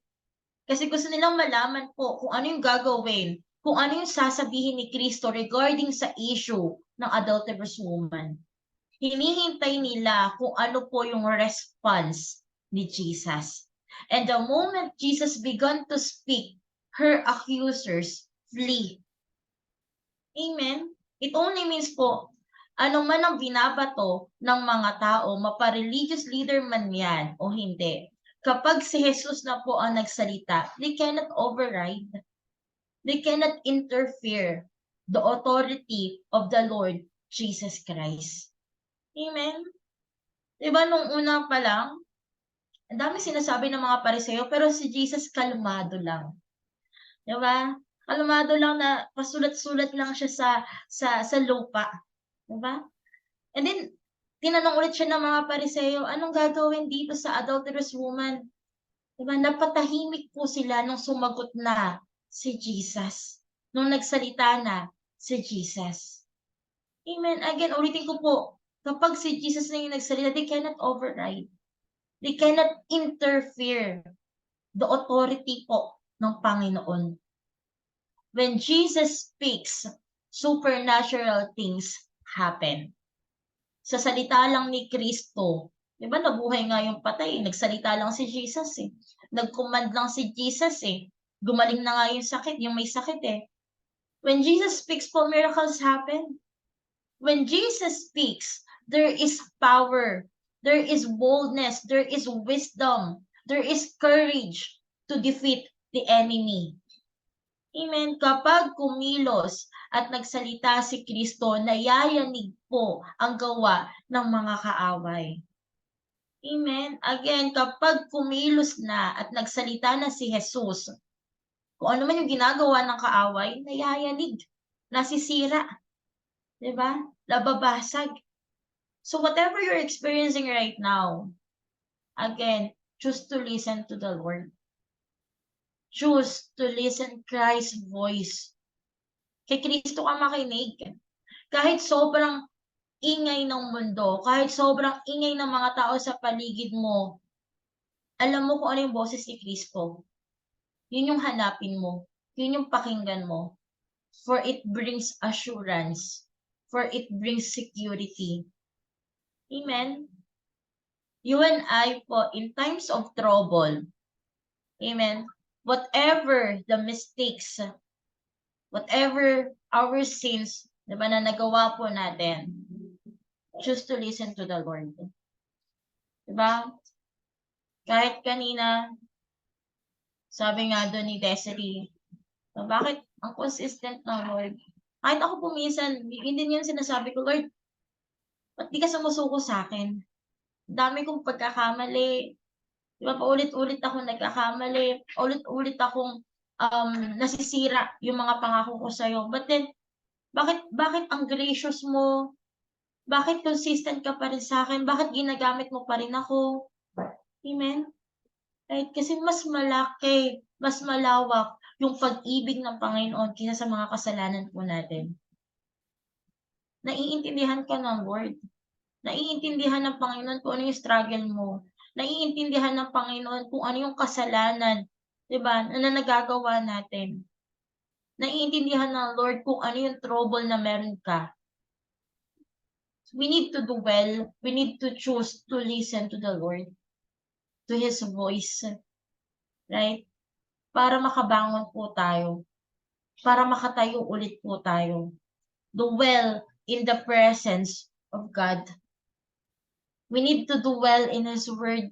Kasi gusto nilang malaman po kung ano yung gagawin, kung ano yung sasabihin ni Kristo regarding sa issue ng adulterous woman. Hinihintay nila kung ano po yung response ni Jesus. And the moment Jesus began to speak, her accusers flee. Amen? It only means po, ano man ang binabato ng mga tao, mapa-religious leader man yan o hindi, kapag si Jesus na po ang nagsalita, they cannot override. They cannot interfere the authority of the Lord Jesus Christ. Amen? Diba nung una pa lang, ang dami sinasabi ng mga Pariseo, pero si Jesus kalmado lang. Diba? Kalmado lang na pasulat-sulat lang siya sa lupa. Diba? And then, tinanong ulit siya ng mga Pariseo, anong gagawin dito sa adulterous woman? Diba? Napatahimik po sila nung sumagot na si Jesus. Nung nagsalita na si Jesus. Amen. Again, ulitin ko po, kapag si Jesus na yung nagsalita, they cannot override. They cannot interfere the authority po ng Panginoon. When Jesus speaks, supernatural things happen. Sa salita lang ni Kristo, di ba nabuhay nga yung patay, nagsalita lang si Jesus eh. Nag-command lang si Jesus eh. Gumaling na nga yung sakit, yung may sakit eh. When Jesus speaks po, miracles happen. When Jesus speaks, there is power, there is boldness, there is wisdom, there is courage to defeat the enemy. Amen. Kapag kumilos at nagsalita si Kristo, nayayanig po ang gawa ng mga kaaway. Amen. Again, kapag kumilos na at nagsalita na si Jesus, kung ano man yung ginagawa ng kaaway, nayayanig, nasisira. Diba? Nababasag. So whatever you're experiencing right now, again, choose to listen to the Lord. Choose to listen Christ's voice. Kay Kristo ka makinig. Kahit sobrang ingay ng mundo, kahit sobrang ingay ng mga tao sa paligid mo, alam mo kung ano yung boses ni Kristo. Yun yung hanapin mo. Yun yung pakinggan mo. For it brings assurance. For it brings security. Amen? You and I po, in times of trouble, amen, whatever the mistakes, whatever our sins, diba, na nagawa po natin, choose to listen to the Lord. Diba? Kahit kanina, sabi nga doon ni Desiree, bakit ang consistent ng Lord? Kahit ako po minsan, hindi niyo sinasabi ko, Lord, ba't di ka sumusuko sa akin? Dami kong pagkakamali. Diba, paulit-ulit akong nagkakamali. Ulit-ulit akong nasisira yung mga pangako ko sa'yo. But then, bakit ang gracious mo? Bakit consistent ka pa rin sa akin? Bakit ginagamit mo pa rin ako? Amen? Right? Kasi mas malaki, mas malawak yung pag-ibig ng Panginoon kaysa sa mga kasalanan po natin. Naiintindihan ka ng Lord. Naiintindihan ng Panginoon kung ano yung struggle mo. Naiintindihan ng Panginoon kung ano yung kasalanan, diba, na nagagawa natin. Naiintindihan ng Lord kung ano yung trouble na meron ka. We need to do well. We need to choose to listen to the Lord, to His voice. Right? Para makabangon po tayo. Para makatayo ulit po tayo. Dwell in the presence of God. We need to do well in His Word.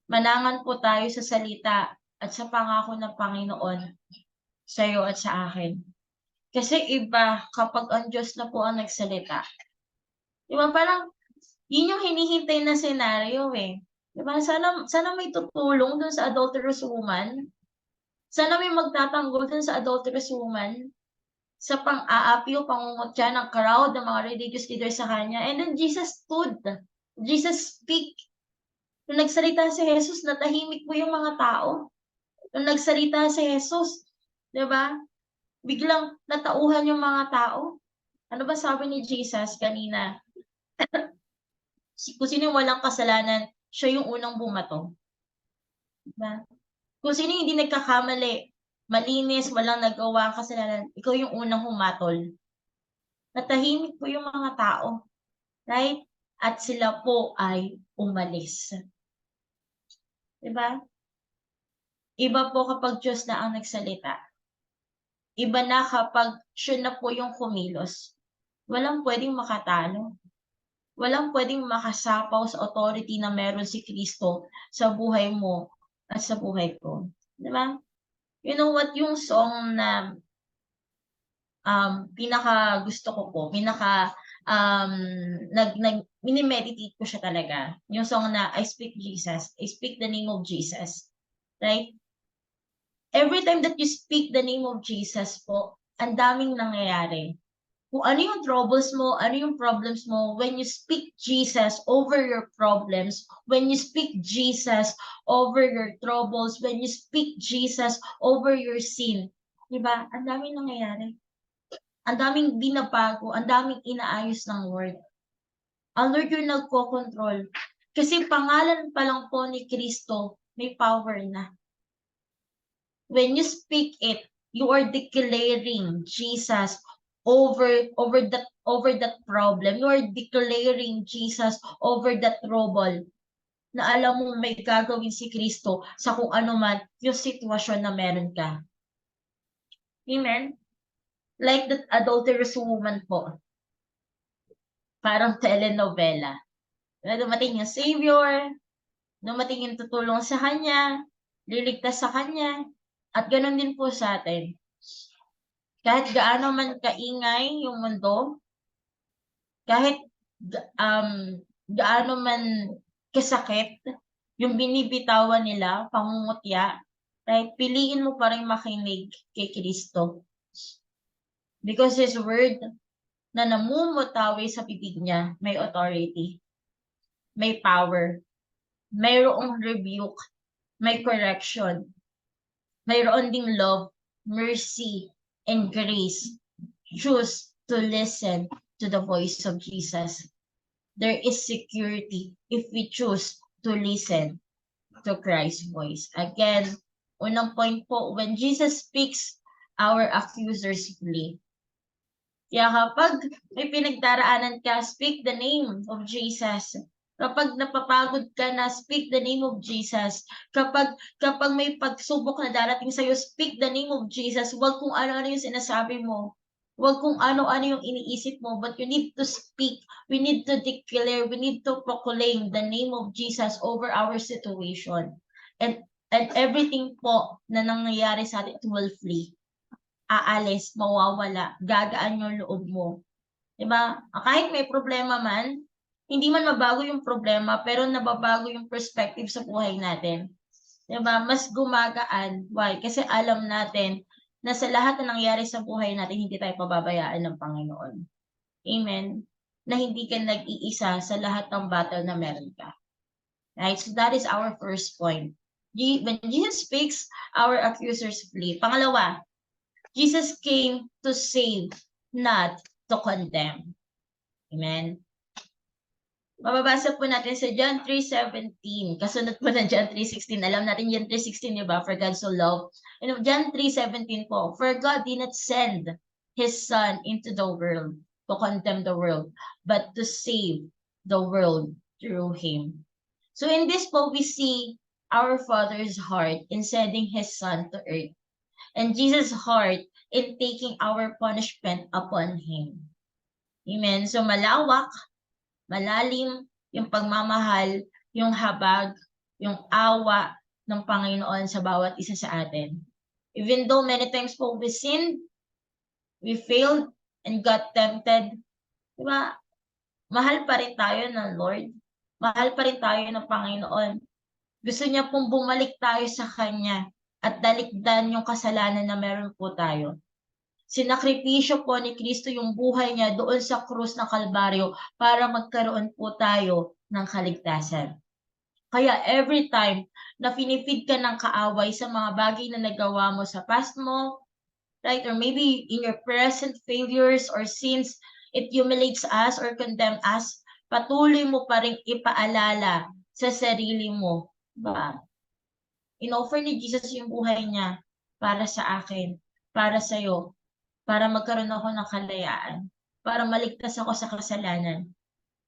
Manangan po tayo sa salita at sa pangako ng Panginoon sa iyo at sa akin. Kasi iba kapag ang Diyos na po ang nagsalita. Diba parang yun yung hinihintay na senaryo eh. Diba sana may tutulong dun sa adulterous woman. Sana may magtatanggol dun sa adulterous woman. Sa pang-aapi o pangungutya ng crowd ng mga religious leaders sa kanya. And then Jesus stood. Jesus speak. Nung nagsalita si Jesus, natahimik po yung mga tao. Nung nagsalita si Jesus, di ba? biglang natauhan yung mga tao. Ano ba sabi ni Jesus kanina? Kung sino yung walang kasalanan, siya yung unang bumato. Diba? Kung sino yung hindi nagkakamali, malinis, walang nagawa ang kasalanan, ikaw yung unang humatol. Natahimik po yung mga tao. Right? At sila po ay umalis. Diba? Iba po kapag Diyos na ang nagsalita. Iba na kapag siya na po yung kumilos. Walang pwedeng makatalo. Walang pwedeng makasapaw sa authority na meron si Kristo sa buhay mo at sa buhay ko. Diba? You know what, yung song na pinaka gusto ko po, minimeditate ko siya talaga. Yung song na I Speak Jesus, I Speak the Name of Jesus. Right? Every time that you speak the name of Jesus po, ang daming nangyayari. Kung ano yung troubles mo, ano yung problems mo, when you speak Jesus over your problems, when you speak Jesus over your troubles, when you speak Jesus over your sin, diba? Ang daming nangyayari. Ang daming binabago, ang daming inaayos ng Lord. Ang Lord yung nagko-control. Kasi pangalan pa lang po ni Kristo, may power na. When you speak it, you are declaring Jesus over that problem. You are declaring Jesus over that trouble. Na alam mo may gagawin si Kristo sa kung ano man yung sitwasyon na meron ka. Amen? Like that adulterous woman po. Parang telenovela. Dumating yung Savior, dumating yung tutulong sa kanya, liligtas sa kanya, at ganoon din po sa atin. Kahit gaano man kaingay yung mundo, kahit gaano man kasakit yung binibitawan nila, pangungutya, right? Piliin mo pa rin makinig kay Kristo. Because His word na namumutawi sa bibig niya, may authority, may power, mayroong rebuke, may correction, mayroon ding love, mercy, and grace. Choose to listen to the voice of Jesus. There is security if we choose to listen to Christ's voice. Again, unang point po, when Jesus speaks, our accusers flee. Kaya kapag may pinagdaraanan ka, speak the name of Jesus. Kapag napapagod ka na, speak the name of Jesus. Kapag may pagsubok na darating sa'yo, speak the name of Jesus. Huwag kung ano-ano yung sinasabi mo. Huwag kung ano-ano yung iniisip mo. But you need to speak. We need to declare. We need to proclaim the name of Jesus over our situation. And everything po na nangyayari sa atin, it will flee. Aalis, mawawala, gagaan yung loob mo. Diba? Kahit may problema man, hindi man mabago yung problema, pero nababago yung perspective sa buhay natin. Diba? Mas gumagaan. Why? Kasi alam natin na sa lahat na nangyari sa buhay natin, hindi tayo pababayaan ng Panginoon. Amen? Na hindi ka nag-iisa sa lahat ng battle na meron ka. Right? So that is our first point. When Jesus speaks, our accusers flee. Pangalawa, Jesus came to save, not to condemn. Amen? Mababasa po natin sa John 3:17. Kasunod po ng John 3:16. Alam natin John 3:16, diba? For God so loved. And John 3:17 po. For God did not send His Son into the world to condemn the world, but to save the world through Him. So in this po, we see our Father's heart in sending His Son to earth. And Jesus' heart in taking our punishment upon Him. Amen. So malawak, malalim yung pagmamahal, yung habag, yung awa ng Panginoon sa bawat isa sa atin. Even though many times po we sinned, we failed, and got tempted, diba? Mahal pa rin tayo ng Lord. Mahal pa rin tayo ng Panginoon. Gusto niya pong bumalik tayo sa Kanya at dalikdan yung kasalanan na meron po tayo. Sinakripisyo po ni Kristo yung buhay niya doon sa krus ng Kalbaryo para magkaroon po tayo ng kaligtasan. Kaya every time na finifeed ka ng kaaway sa mga bagay na nagawa mo sa past mo, right? Or maybe in your present failures or sins, it humiliates us or condemn us, patuloy mo pa rin ipaalala sa sarili mo, ba? In-offer ni Jesus yung buhay niya para sa akin, para sa'yo, para magkaroon ako ng kalayaan, para maligtas ako sa kasalanan.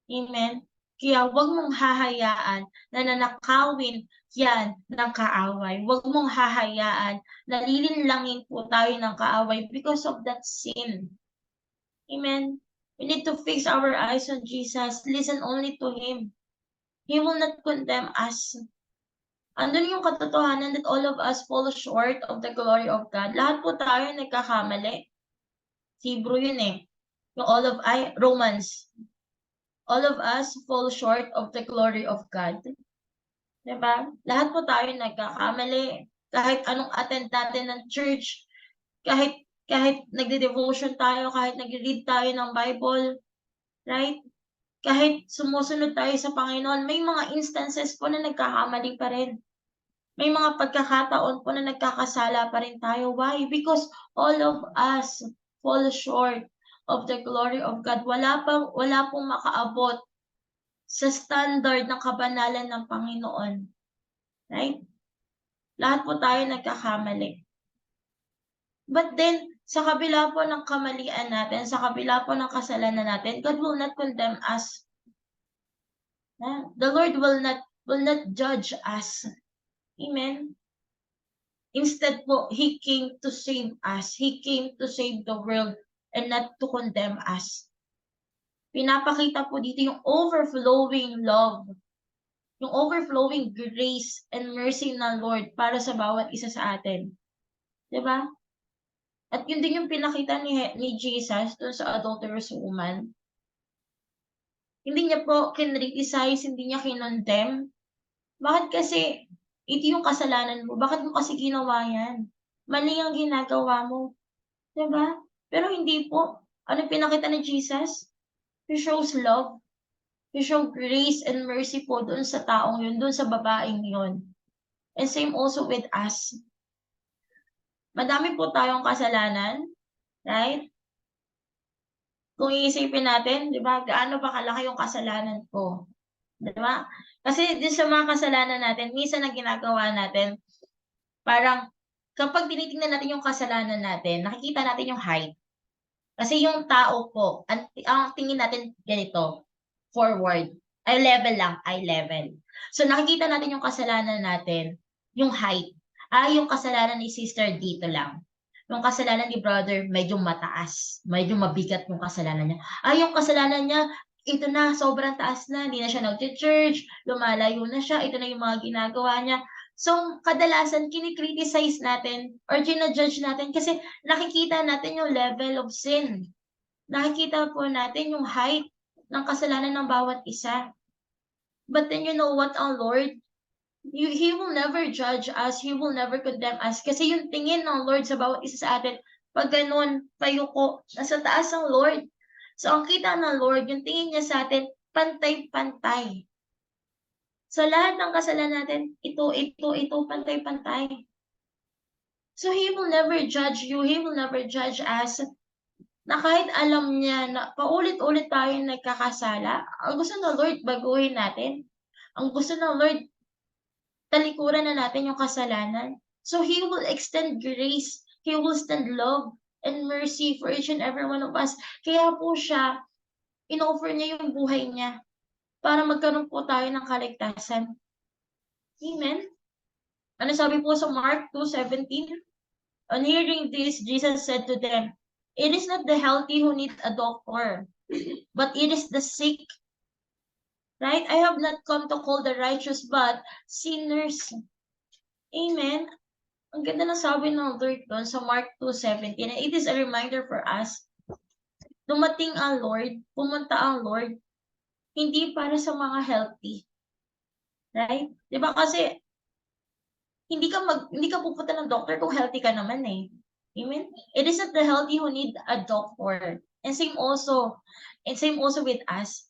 Amen? Kaya huwag mong hahayaan na nanakawin yan ng kaaway. Huwag mong hahayaan na lilinlangin po tayo ng kaaway because of that sin. Amen? We need to fix our eyes on Jesus. Listen only to Him. He will not condemn us. Andun yung katotohanan that all of us fall short of the glory of God. Lahat po tayo nagkakamali. Hebrew yun eh. Yung Romans. All of us fall short of the glory of God. Diba? Lahat po tayo nagkakamali. Kahit anong attend natin ng church, kahit nagde-devotion tayo, kahit nagre-read tayo ng Bible, right? Kahit sumusunod tayo sa Panginoon, may mga instances po na nagkakamali pa rin. May mga pagkakataon po na nagkakasala pa rin tayo. Why? Because all of us fall short of the glory of God. Wala pong makaabot sa standard ng kabanalan ng Panginoon. Right? Lahat po tayo nagkakamali. But then, sa kabila po ng kamalian natin, sa kabila po ng kasalanan natin, God will not condemn us. The Lord will not judge us. Amen? Instead po, He came to save us. He came to save the world and not to condemn us. Pinapakita po dito yung overflowing love, yung overflowing grace and mercy ng Lord para sa bawat isa sa atin. Diba? At yun din yung pinakita ni Jesus doon sa adulterous woman. Hindi niya po kinriticize, hindi niya kinondemn. Bakit kasi ito yung kasalanan mo? Bakit mo kasi ginawa yan? Mali ang ginagawa mo. Diba? Pero hindi po. Ano pinakita ni Jesus? He shows love. He shows grace and mercy po doon sa taong yun, doon sa babaeng yun. And same also with us. Madami po tayong kasalanan, right? Kung iisipin natin, di ba, gaano ba kalaki yung kasalanan ko? Di ba? Kasi din sa mga kasalanan natin, minsan na ginagawa natin, parang kapag tinitingnan natin yung kasalanan natin, nakikita natin yung height. Kasi yung tao po, ang tingin natin ganito, forward. Eye level lang, eye level. So nakikita natin yung kasalanan natin, yung height. Yung kasalanan ni sister dito lang. Yung kasalanan ni brother, medyo mataas. Medyo mabigat yung kasalanan niya. Yung kasalanan niya, ito na, sobrang taas na. Hindi na siya nag-church, lumalayo na siya. Ito na yung mga ginagawa niya. So, kadalasan, kinikriticize natin or ginajudge natin kasi nakikita natin yung level of sin. Nakikita po natin yung height ng kasalanan ng bawat isa. But then you know what, our Lord? He will never judge us. He will never condemn us. Kasi yung tingin ng Lord sa bawat isa sa atin, pag ganun, payuko, nasa taas ng Lord. So, ang kita ng Lord, yung tingin niya sa atin, pantay-pantay. So, lahat ng kasalanan natin, ito, pantay-pantay. So, He will never judge you. He will never judge us. Na kahit alam niya na paulit-ulit tayo nagkakasala, ang gusto ng Lord, baguhin natin. Ang gusto ng Lord, talikuran na natin yung kasalanan. So, He will extend grace. He will extend love and mercy for each and every one of us. Kaya po siya, in-offer niya yung buhay niya para magkaroon po tayo ng kaligtasan. Amen? Ano sabi po sa Mark 2:17? On hearing this, Jesus said to them, "It is not the healthy who need a doctor, but it is the sick." Right? I have not come to call the righteous, but sinners. Amen? Ang ganda ng sabi ng Lord doon sa Mark 2:17. And it is a reminder for us. Dumating ang Lord, pumunta ang Lord, hindi para sa mga healthy. Right? Diba kasi, hindi ka pupunta ng doctor kung healthy ka naman eh. Amen? It is not the healthy who need a doctor. And same also with us.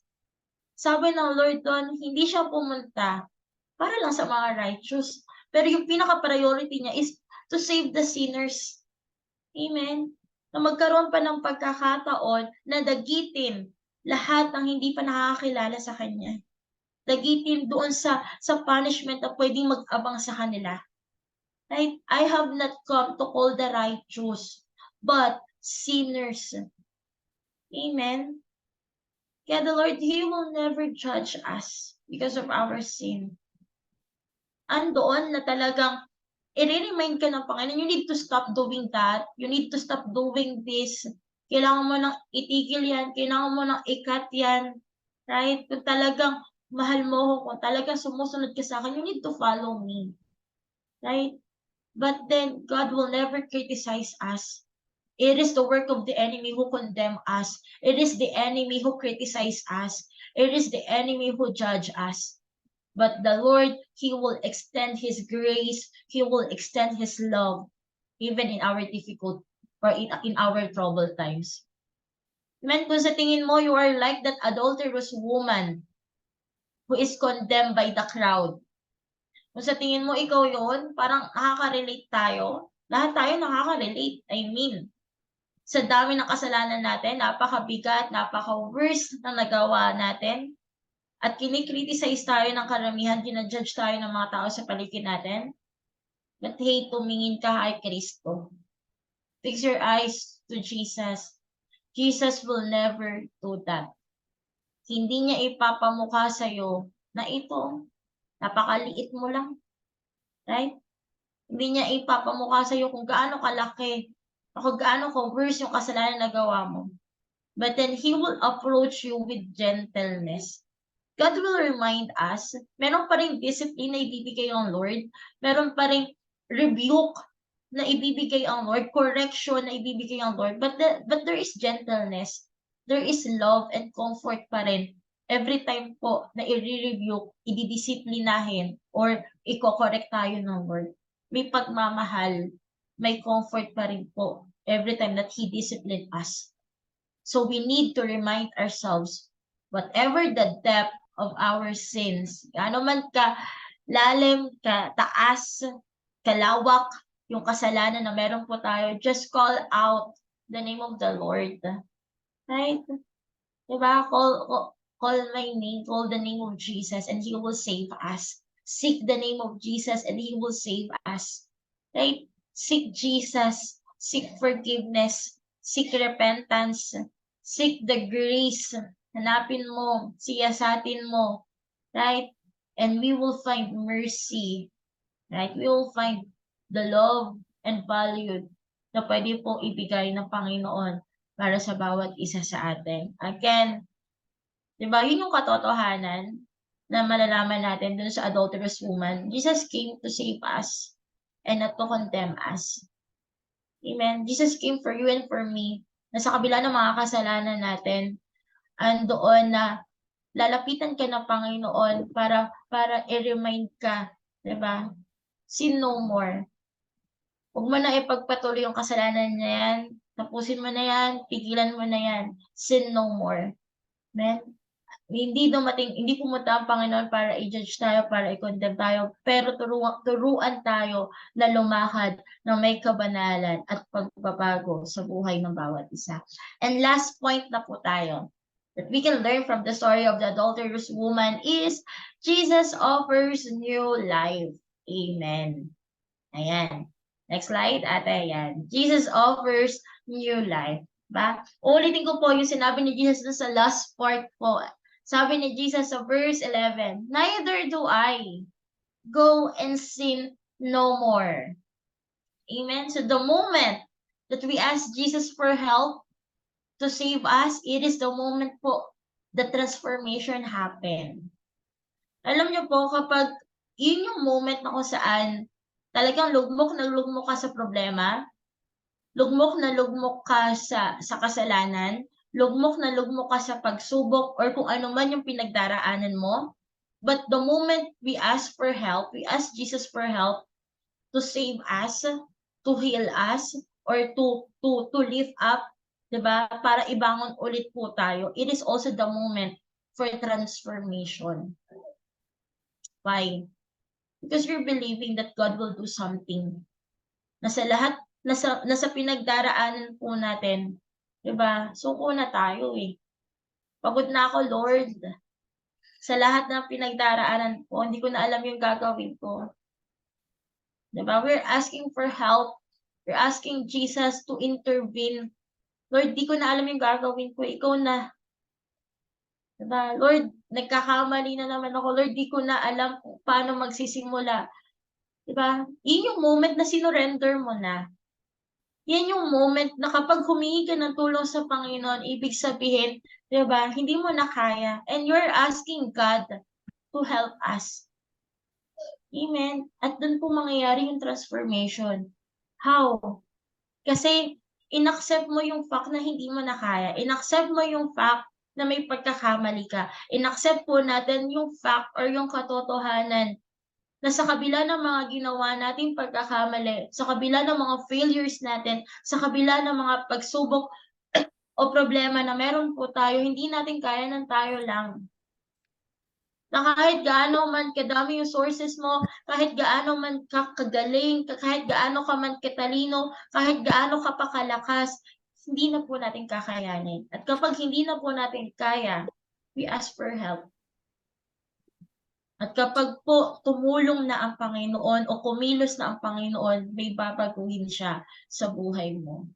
Sabi ng Lord doon, hindi siya pumunta para lang sa mga righteous. Pero yung pinaka-priority niya is to save the sinners. Amen? Na magkaroon pa ng pagkakataon na dagitin lahat ng hindi pa nakakakilala sa Kanya. Dagitin doon sa punishment na pwedeng mag-abang sa kanila. Right? I have not come to call the righteous, but sinners. Amen? Kaya the Lord, He will never judge us because of our sin. Andoon na talagang i-remind ka ng Panginoon, you need to stop doing that. You need to stop doing this. Kailangan mo nang itigil yan. Kailangan mo nang i-cut yan. Right? Kung talagang mahal mo ko, kung talagang sumusunod ka sa akin, you need to follow me. Right? But then, God will never criticize us. It is the work of the enemy who condemn us. It is the enemy who criticize us. It is the enemy who judge us. But the Lord, He will extend His grace. He will extend His love, even in our difficult or in our troubled times. Amen. Kung sa tingin mo, you are like that adulterous woman who is condemned by the crowd. Kung sa tingin mo, ikaw yon, parang nakaka-relate tayo. Lahat tayo nakaka-relate. I mean, sa dami ng kasalanan natin, napakabigat, napaka-worst na nagawa natin. At kinikriticize tayo ng karamihan, ginajudge tayo ng mga tao sa paligid natin. But hey, tumingin ka kay Kristo. Fix your eyes to Jesus. Jesus will never do that. Hindi niya ipapamukha sa'yo na ito, napakaliit mo lang. Right? Hindi niya ipapamukha sa'yo kung gaano kalaki, kung gaano ka-worse yung kasalanan na gawa mo. But then He will approach you with gentleness. God will remind us, meron pa rin discipline na ibibigay ang Lord, meron pa rin rebuke na ibibigay ang Lord, correction na ibibigay ang Lord, but there is gentleness, there is love and comfort pa rin. Every time po na i-rebuke, ididisiplinahin, or i-correct tayo ng Lord, may pagmamahal, may comfort pa rin po every time that He discipline us. So we need to remind ourselves, whatever the depth of our sins, gaano man ka lalim, ka taas, kalawak yung kasalanan na meron po tayo, just call out the name of the Lord. Right? Diba? Call my name, call the name of Jesus, and He will save us. Seek the name of Jesus, and He will save us. Right? Seek Jesus, seek forgiveness, seek repentance, seek the grace. Hanapin mo, siyasatin mo, right? And we will find mercy, right? We will find the love and value na pwede pong ibigay ng Panginoon para sa bawat isa sa atin. Again, di ba, yun yung katotohanan na malalaman natin dun sa adulterous woman. Jesus came to save us and not to condemn us. Amen. Jesus came for you and for me, na sa kabila ng mga kasalanan natin, andoon na lalapitan ka ng Panginoon para i-remind ka, 'di ba? Sin no more. Huwag mo na ipagpatuloy yung kasalanan niya yan. Tapusin mo na yan, pigilan mo na yan. Sin no more. Amen? Hindi pumunta ang Panginoon para i-judge tayo, para i-condemn tayo, pero turuan tayo na lumakad na may kabanalan at pagbabago sa buhay ng bawat isa. And last point na po tayo that we can learn from the story of the adulterous woman is Jesus offers new life. Amen. Ayan. Next slide, ate. Ayan. Jesus offers new life. Ba? Ulitin ko po yung sinabi ni Jesus sa last part po. Sabi ni Jesus sa verse 11, neither do I. Go and sin no more. Amen. So the moment that we ask Jesus for help to save us, it is the moment po the transformation happen. Alam niyo po, kapag yun yung moment na kung saan talagang lugmok na lugmok ka sa problema, lugmok na lugmok ka sa kasalanan, lugmok na lugmok ka sa pagsubok or kung ano man yung pinagdaraanan mo, but the moment we ask for help, we ask Jesus for help to save us, to heal us, or to lift up, diba? Para ibangon ulit po tayo. It is also the moment for transformation. Why? Because you're believing that God will do something. Na sa lahat nasa pinagdaraanan po natin, 'di ba? Suko na tayo eh. Pagod na ako, Lord. Sa lahat ng pinagdaraanan ko, hindi ko na alam yung gagawin ko. 'Di ba? We're asking for help. We're asking Jesus to intervene. Lord, di ko na alam yung gagawin ko. Ikaw na. 'Di ba? Lord, nagkakamali na naman ako. Lord, di ko na alam kung paano magsisimula. 'Di ba? Yun yung moment na sinurrender mo na. Yan yung moment na kapag humingi ka ng tulong sa Panginoon, ibig sabihin, 'di ba, hindi mo na kaya. And you're asking God to help us. Amen. At doon po mangyayari yung transformation. How? Kasi inaccept mo yung fact na hindi mo na kaya. Inaccept mo yung fact na may pagkakamali ka. Inaccept po natin yung fact or yung katotohanan na sa kabila ng mga ginawa nating pagkakamali, sa kabila ng mga failures natin, sa kabila ng mga pagsubok o problema na meron po tayo, hindi natin kaya ng tayo lang. Na kahit gaano man kadami yung sources mo, kahit gaano man kagaling, kahit gaano ka man katalino, kahit gaano ka pa kalakas, hindi na po natin kakayanin. At kapag hindi na po natin kaya, we ask for help. At kapag po tumulong na ang Panginoon o kumilos na ang Panginoon, may babaguhin siya sa buhay mo.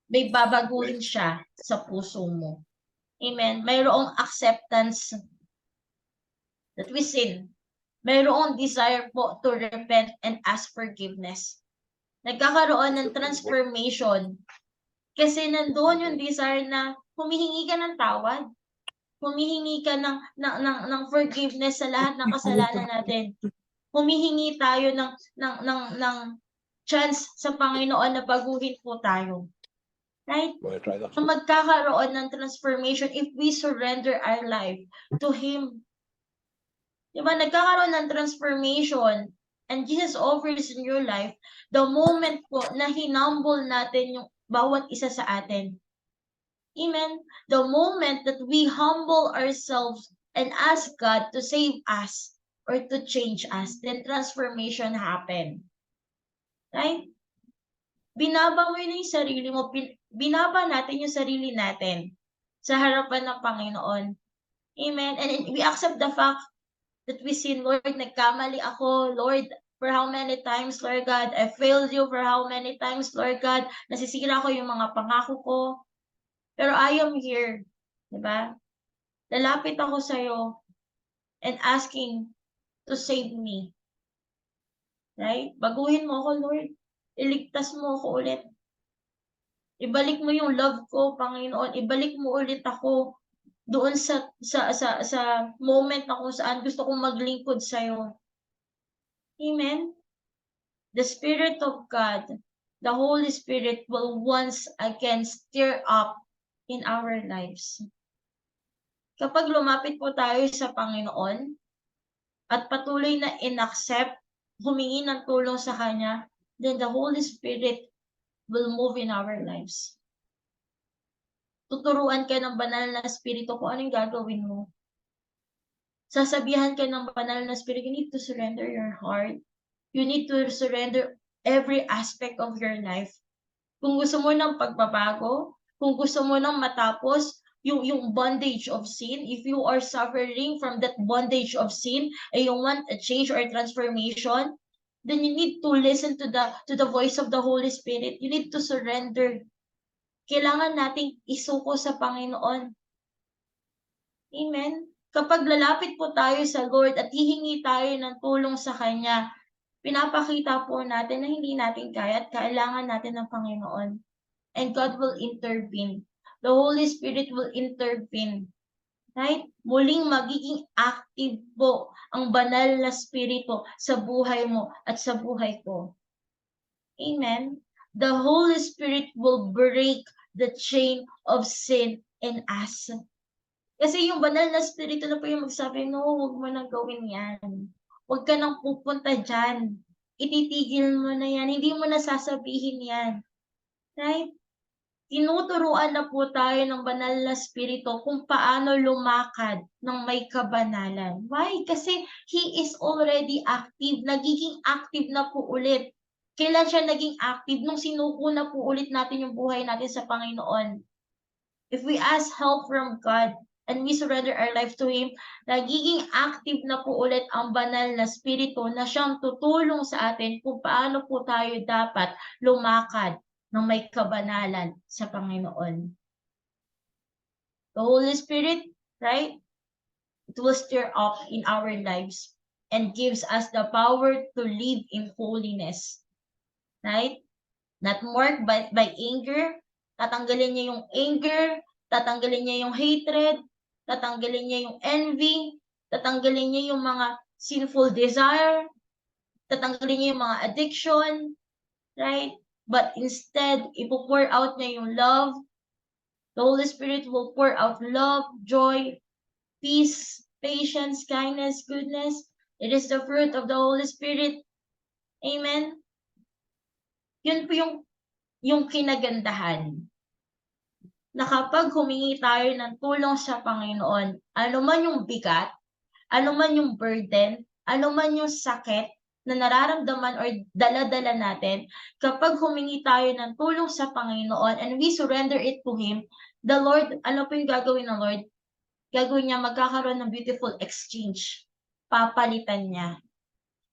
May babaguhin siya sa puso mo. Amen. Mayroong acceptance that we sin. Mayroong desire po to repent and ask forgiveness. Nagkakaroon ng transformation kasi nandoon yung desire na humihingi ka ng tawad. Humihingi ka ng forgiveness sa lahat ng kasalanan natin. Humihingi tayo ng chance sa Panginoon na baguhin po tayo. Right? So magkakaroon ng transformation if we surrender our life to Him. Diba? Nagkakaroon ng transformation and Jesus offers in your life the moment po na hinumble natin yung bawat isa sa atin. Amen. The moment that we humble ourselves and ask God to save us or to change us, then transformation happen. Right? Binaba mo yun yung sarili mo, binaba natin yung sarili natin sa harapan ng Panginoon. Amen. And we accept the fact that we sin, Lord, nagkamali ako, Lord, for how many times, Lord God, I failed you for how many times, Lord God, nasisira ko yung mga pangako ko. Pero I am here, di ba? Lalapit ako sa'yo and asking to save me. Right? Baguhin mo ako, Lord. Iligtas mo ako ulit. Ibalik mo yung love ko, Panginoon. Ibalik mo ulit ako doon sa moment na kung saan gusto kong maglingkod sa'yo. Amen? The Spirit of God, the Holy Spirit will once again stir up in our lives. Kapag lumapit po tayo sa Panginoon at patuloy na inaccept, humingi ng tulong sa Kanya, then the Holy Spirit will move in our lives. Tuturuan ka ng banal na Espiritu kung anong gagawin mo. Sasabihan ka ng banal na Espiritu, you need to surrender your heart. You need to surrender every aspect of your life. Kung gusto mo ng pagbabago, kung gusto mo nang matapos yung bondage of sin, if you are suffering from that bondage of sin, and you want a change or a transformation, then you need to listen to the voice of the Holy Spirit. You need to surrender. Kailangan nating isuko sa Panginoon. Amen? Kapag lalapit po tayo sa Lord at hihingi tayo ng tulong sa Kanya, pinapakita po natin na hindi natin kaya at kailangan natin ng Panginoon. And God will intervene. The Holy Spirit will intervene. Right? Muling magiging active po ang banal na Espiritu sa buhay mo at sa buhay ko. Amen? The Holy Spirit will break the chain of sin in us. Kasi yung banal na Espiritu na po yung magsabi, no, huwag mo nang gawin yan. Huwag ka nang pupunta dyan. Ititigil mo na yan. Hindi mo na sasabihin yan. Right? Tinuturuan na po tayo ng banal na Espiritu kung paano lumakad ng may kabanalan. Why? Kasi He is already active. Nagiging active na po ulit. Kailan siya naging active? Nung sinuko na po ulit natin yung buhay natin sa Panginoon. If we ask help from God and we surrender our life to Him, nagiging active na po ulit ang banal na spirito na siyang tutulong sa atin kung paano po tayo dapat lumakad ng may kabanalan sa Panginoon. The Holy Spirit, right? It will stir up in our lives and gives us the power to live in holiness. Right? Not marked by anger. Tatanggalin niya yung anger, tatanggalin niya yung hatred, tatanggalin niya yung envy, tatanggalin niya yung mga sinful desire, tatanggalin niya yung mga addiction, right? But instead, ipo-pour out niya yung love. The Holy Spirit will pour out love, joy, peace, patience, kindness, goodness. It is the fruit of the Holy Spirit. Amen? Yun po yung kinagandahan. Na kapag humingi tayo ng tulong sa Panginoon, ano man yung bigat, ano man yung burden, ano man yung sakit na nararamdaman or dala-dala natin, kapag humingi tayo ng tulong sa Panginoon and we surrender it to Him, the Lord, ano po yung gagawin ng Lord? Gagawin niya, magkakaroon ng beautiful exchange. Papalitan niya.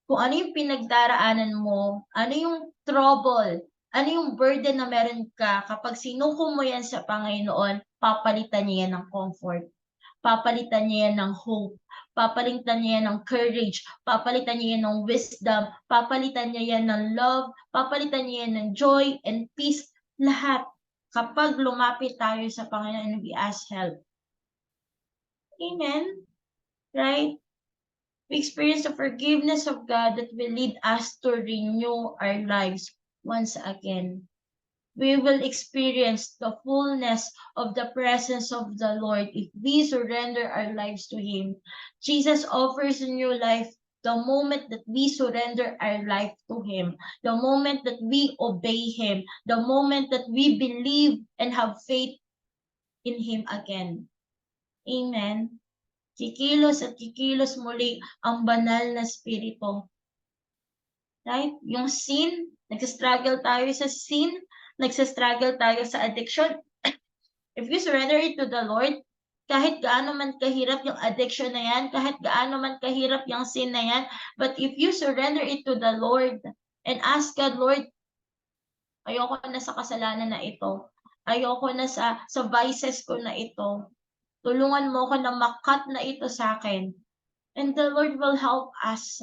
Kung ano yung pinagdaraanan mo, ano yung trouble, ano yung burden na meron ka, kapag sinuko mo yan sa Panginoon, papalitan niya yan ng comfort. Papalitan niya yan ng hope. Papalitan niya yan ng courage. Papalitan niya yan ng wisdom. Papalitan niya yan ng love. Papalitan niya yan ng joy and peace. Lahat. Kapag lumapit tayo sa Panginoon and we ask help. Amen? Right? We experience the forgiveness of God that will lead us to renew our lives once again. We will experience the fullness of the presence of the Lord if we surrender our lives to Him. Jesus offers a new life the moment that we surrender our life to Him, the moment that we obey Him, the moment that we believe and have faith in Him again. Amen. Kikilos at kikilos muli ang banal na spirito. Right? Yung sin, nagsastruggle tayo sa sin, nagsastruggle tayo sa addiction. If you surrender it to the Lord, kahit gaano man kahirap yung addiction na yan, kahit gaano man kahirap yung sin na yan, but if you surrender it to the Lord and ask God, Lord, ayoko na sa kasalanan na ito. Ayoko na sa vices ko na ito. Tulungan mo ko na makat na ito sa akin. And the Lord will help us.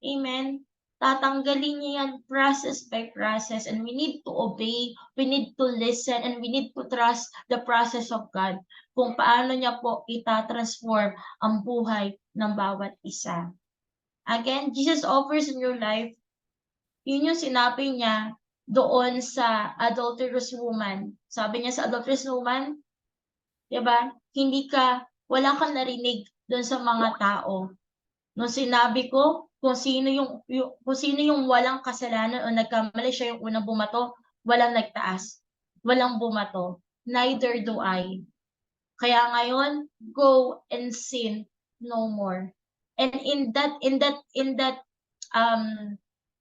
Amen. Tatanggalin niya yan process by process. And we need to obey, we need to listen, and we need to trust the process of God. Kung paano niya po itatransform ang buhay ng bawat isa. Again, Jesus offers in your life. Yun yung sinabi niya doon sa adulterous woman. Sabi niya sa adulterous woman, diba? Wala kang narinig doon sa mga tao. Nung sinabi ko, kung sino yung walang kasalanan o nagkamali, siya yung unang bumato, walang nagtaas. Walang bumato. Neither do I. Kaya ngayon, go and sin no more. And in that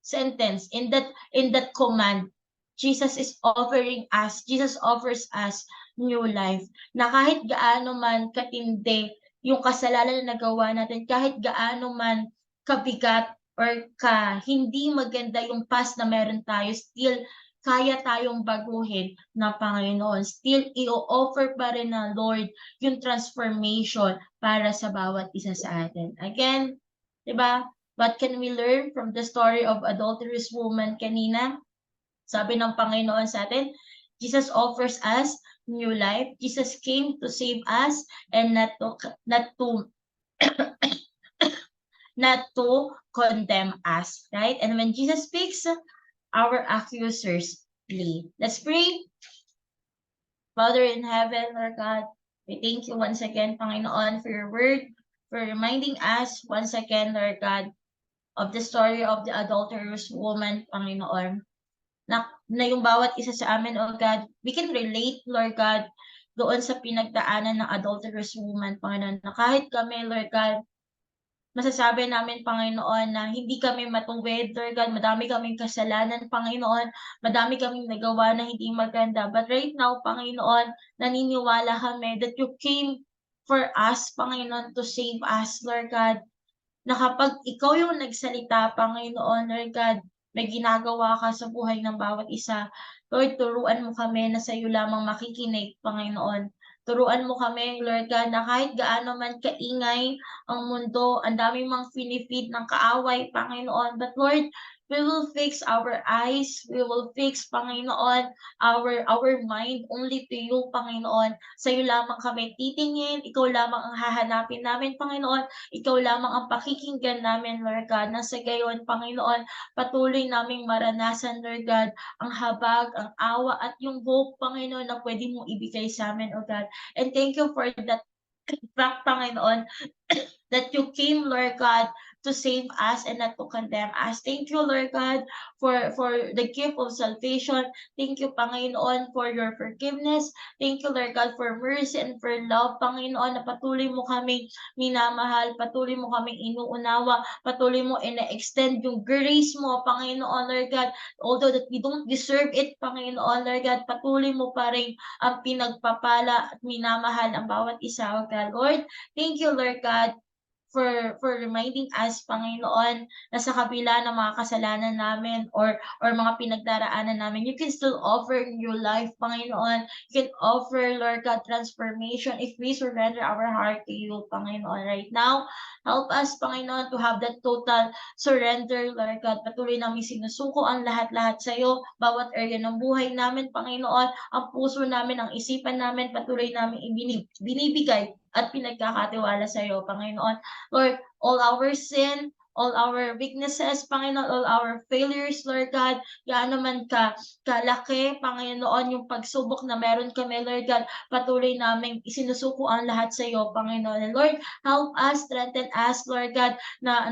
sentence, in that command, Jesus offers us new life. Na kahit gaano man katindi yung kasalanan na nagawa natin, kahit gaano man kabigat or hindi maganda yung past na meron tayo, still kaya tayong baguhin ng Panginoon. Still, i-offer pa rin ng Lord yung transformation para sa bawat isa sa atin. Again, diba? What can we learn from the story of adulterous woman kanina? Sabi ng Panginoon sa atin, Jesus offers us new life. Jesus came to save us and not to condemn us, right? And when Jesus speaks, our accusers flee. Let's pray. Father in heaven, Lord God, we thank you once again, Panginoon, for your word, for reminding us once again, Lord God, of the story of the adulterous woman, Panginoon. Na yung bawat isa sa amin, oh God, we can relate, Lord God, doon sa pinagdaanan ng adulterous woman, Panginoon, na kahit kami, Lord God, masasabi namin, Panginoon, na hindi kami matuwid, Lord God. Madami kaming kasalanan, Panginoon. Madami kaming nagawa na hindi maganda. But right now, Panginoon, naniniwala kami that you came for us, Panginoon, to save us, Lord God. Na kapag ikaw yung nagsalita, Panginoon, Lord God, may ginagawa ka sa buhay ng bawat isa. Lord, turuan mo kami na sa iyo lamang makikinig, Panginoon. Turuan mo kami, Lord God, na kahit gaano man kaingay ang mundo, ang daming mga finifeed ng kaaway, Panginoon. But Lord, we will fix our eyes, we will fix, Panginoon, our mind only to you, Panginoon. Sa iyo lamang kami titingin, ikaw lamang ang hahanapin namin, Panginoon. Ikaw lamang ang pakikinggan namin, Lord God, na sa gayon, Panginoon, patuloy naming maranasan, Lord God, ang habag, ang awa, at yung hope, Panginoon, na pwede mong ibigay sa amin, O God. And thank you for that fact, Panginoon, that you came, Lord God, to save us and not to condemn us. Thank you, Lord God, for the gift of salvation. Thank you, Panginoon, for your forgiveness. Thank you, Lord God, for mercy and for love, Panginoon, na patuloy mo kaming minamahal, patuloy mo kaming inuunawa, patuloy mo ina-extend yung grace mo, Panginoon, Lord God, although that we don't deserve it, Panginoon, Lord God, patuloy mo pa rin ang pinagpapala at minamahal ang bawat isa, O God. Lord, thank you, Lord God, for reminding us, Panginoon, na sa kabila ng mga kasalanan namin or mga pinagdaraanan namin, you can still offer new life, Panginoon. You can offer, Lord God, transformation if we surrender our heart to you, Panginoon. Right now, help us, Panginoon, to have that total surrender, Lord God. Patuloy namin sinusuko ang lahat-lahat sa iyo, bawat area ng buhay namin, Panginoon, ang puso namin, ang isipan namin, patuloy namin binibigay at pinagkakatiwala sa iyo, Panginoon. Lord, all our sin, all our weaknesses, Panginoon, all our failures, Lord God, gaano man kalaki, Panginoon, yung pagsubok na meron kami, Lord God, patuloy namin isinusuko ang lahat sa iyo, Panginoon. And Lord, help us, strengthen us, Lord God, na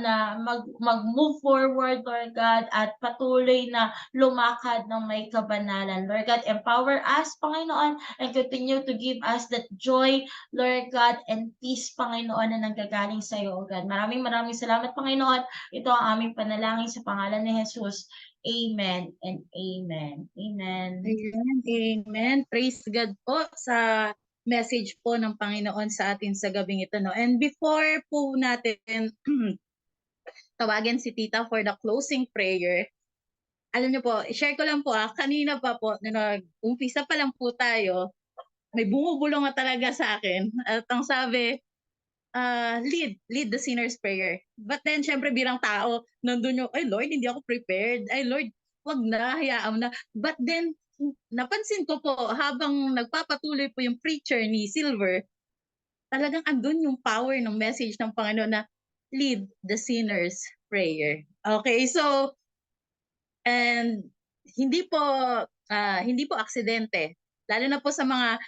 mag-move forward, Lord God, at patuloy na lumakad ng may kabanalan. Lord God, empower us, Panginoon, and continue to give us that joy, Lord God, and peace, Panginoon, na nanggagaling sa iyo, O God. Maraming salamat, Panginoon. Ito ang aming panalangin sa pangalan ni Jesus. Amen and amen. Amen. Amen. Amen. Praise God po sa message po ng Panginoon sa atin sa gabing ito, no? And before po natin tawagin si Tita for the closing prayer, alam niyo po, share ko lang po, kanina pa po, na nag-umpisa pa lang po tayo, may bumubulong na talaga sa akin. At ang sabi, lead the sinner's prayer. But then, syempre, bilang tao, nandun yung, ay Lord, hindi ako prepared. Ay Lord, wag na, hayaan na. But then, napansin ko po, habang nagpapatuloy po yung preacher ni Silver, talagang andun yung power ng message ng Panginoon na lead the sinner's prayer. Okay, so, and hindi po aksidente. Lalo na po sa mga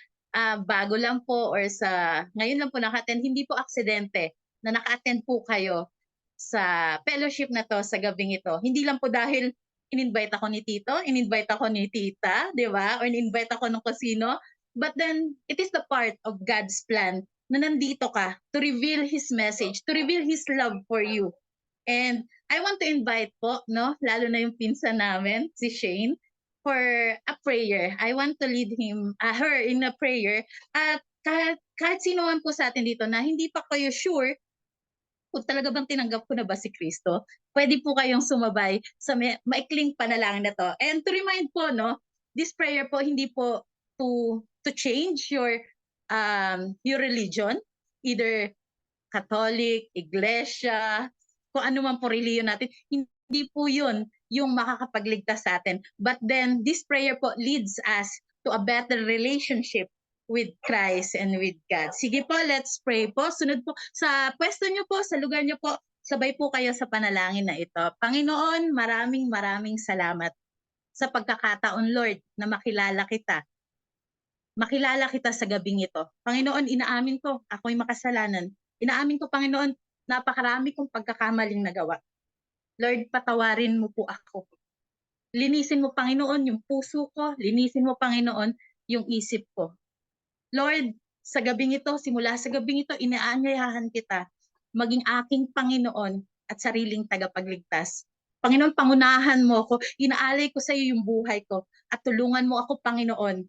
bago lang po or sa ngayon lang po naka-attend, hindi po aksidente na naka-attend po kayo sa fellowship na to sa gabing ito. Hindi lang po dahil in-invite ako ni Tito, in-invite ako ni Tita, di ba? Or in-invite ako ng kusino. But then, it is the part of God's plan na nandito ka to reveal His message, to reveal His love for you. And I want to invite po, no, lalo na yung pinsan namin, si Shane, for a prayer. I want to lead her in a prayer. At kahit sino man po sa atin dito na hindi pa kayo sure kung talaga bang tinanggap ko na ba si Kristo, pwede po kayong sumabay sa maikling panalangin na to. And to remind po, no, this prayer po hindi po to change your religion, either Catholic, Iglesia, kung ano man po reliyon natin, hindi po yun yung makakapagligtas sa atin. But then, this prayer po leads us to a better relationship with Christ and with God. Sige po, let's pray po. Sunod po, sa pwesto nyo po, sa lugar nyo po, sabay po kayo sa panalangin na ito. Panginoon, maraming salamat sa pagkakataon, Lord, na makilala kita. Makilala kita sa gabing ito. Panginoon, inaamin ko, ako'y makasalanan. Inaamin ko, Panginoon, napakarami kong pagkakamaling nagawa. Lord, patawarin mo po ako. Linisin mo, Panginoon, yung puso ko. Linisin mo, Panginoon, yung isip ko. Lord, sa gabing ito, simula sa gabing ito, inaanyayahan kita maging aking Panginoon at sariling tagapagligtas. Panginoon, pangunahan mo ako, inaalay ko sa iyo yung buhay ko, at tulungan mo ako, Panginoon,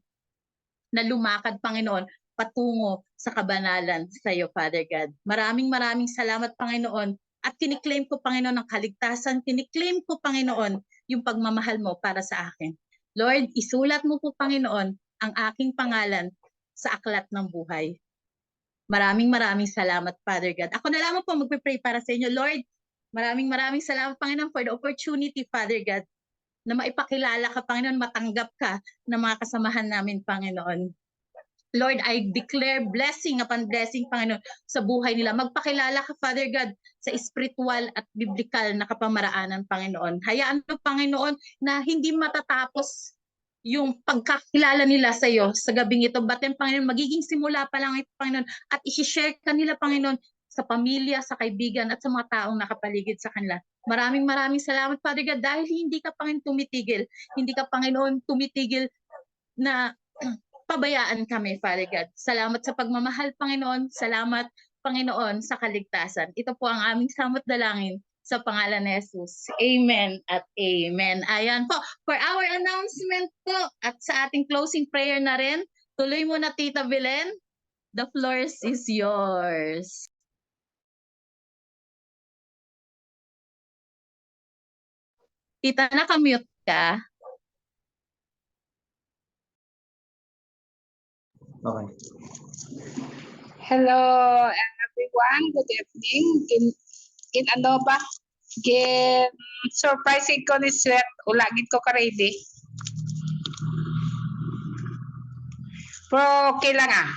na lumakad, Panginoon, patungo sa kabanalan sa iyo, Father God. Maraming salamat, Panginoon, at kiniklaim ko, Panginoon, ang kaligtasan, kiniklaim ko, Panginoon, yung pagmamahal mo para sa akin. Lord, isulat mo po, Panginoon, ang aking pangalan sa aklat ng buhay. Maraming salamat, Father God. Ako na lamang po magpe-pray para sa inyo, Lord. Maraming salamat, Panginoon, for the opportunity, Father God, na maipakilala ka, Panginoon, matanggap ka ng mga kasamahan namin, Panginoon. Lord, I declare blessing upon blessing, Panginoon, sa buhay nila. Magpakilala ka, Father God, sa spiritual at biblical na kapamaraanan, Panginoon. Hayaan mo, Panginoon, na hindi matatapos yung pagkakilala nila sa iyo sa gabing ito. But then, Panginoon, magiging simula pa lang ito, Panginoon, at isi-share ka nila, Panginoon, sa pamilya, sa kaibigan, at sa mga taong nakapaligid sa kanila. Maraming salamat, Father God, dahil hindi ka, Panginoon, tumitigil. Hindi ka, Panginoon, tumitigil na pabayaan kami, Father God. Salamat sa pagmamahal, Panginoon. Salamat, Panginoon, sa kaligtasan. Ito po ang aming samot dalangin sa pangalan ni Jesus. Amen at amen. Ayan po, for our announcement po at sa ating closing prayer na rin, tuloy mo na, Tita Belen. The floor is yours. Tita, nakamute ka. Okay. Hello everyone, good evening. In ano ba? Surprising ko ni Sweat, ulagin ko ka ready. Pero okay lang ah.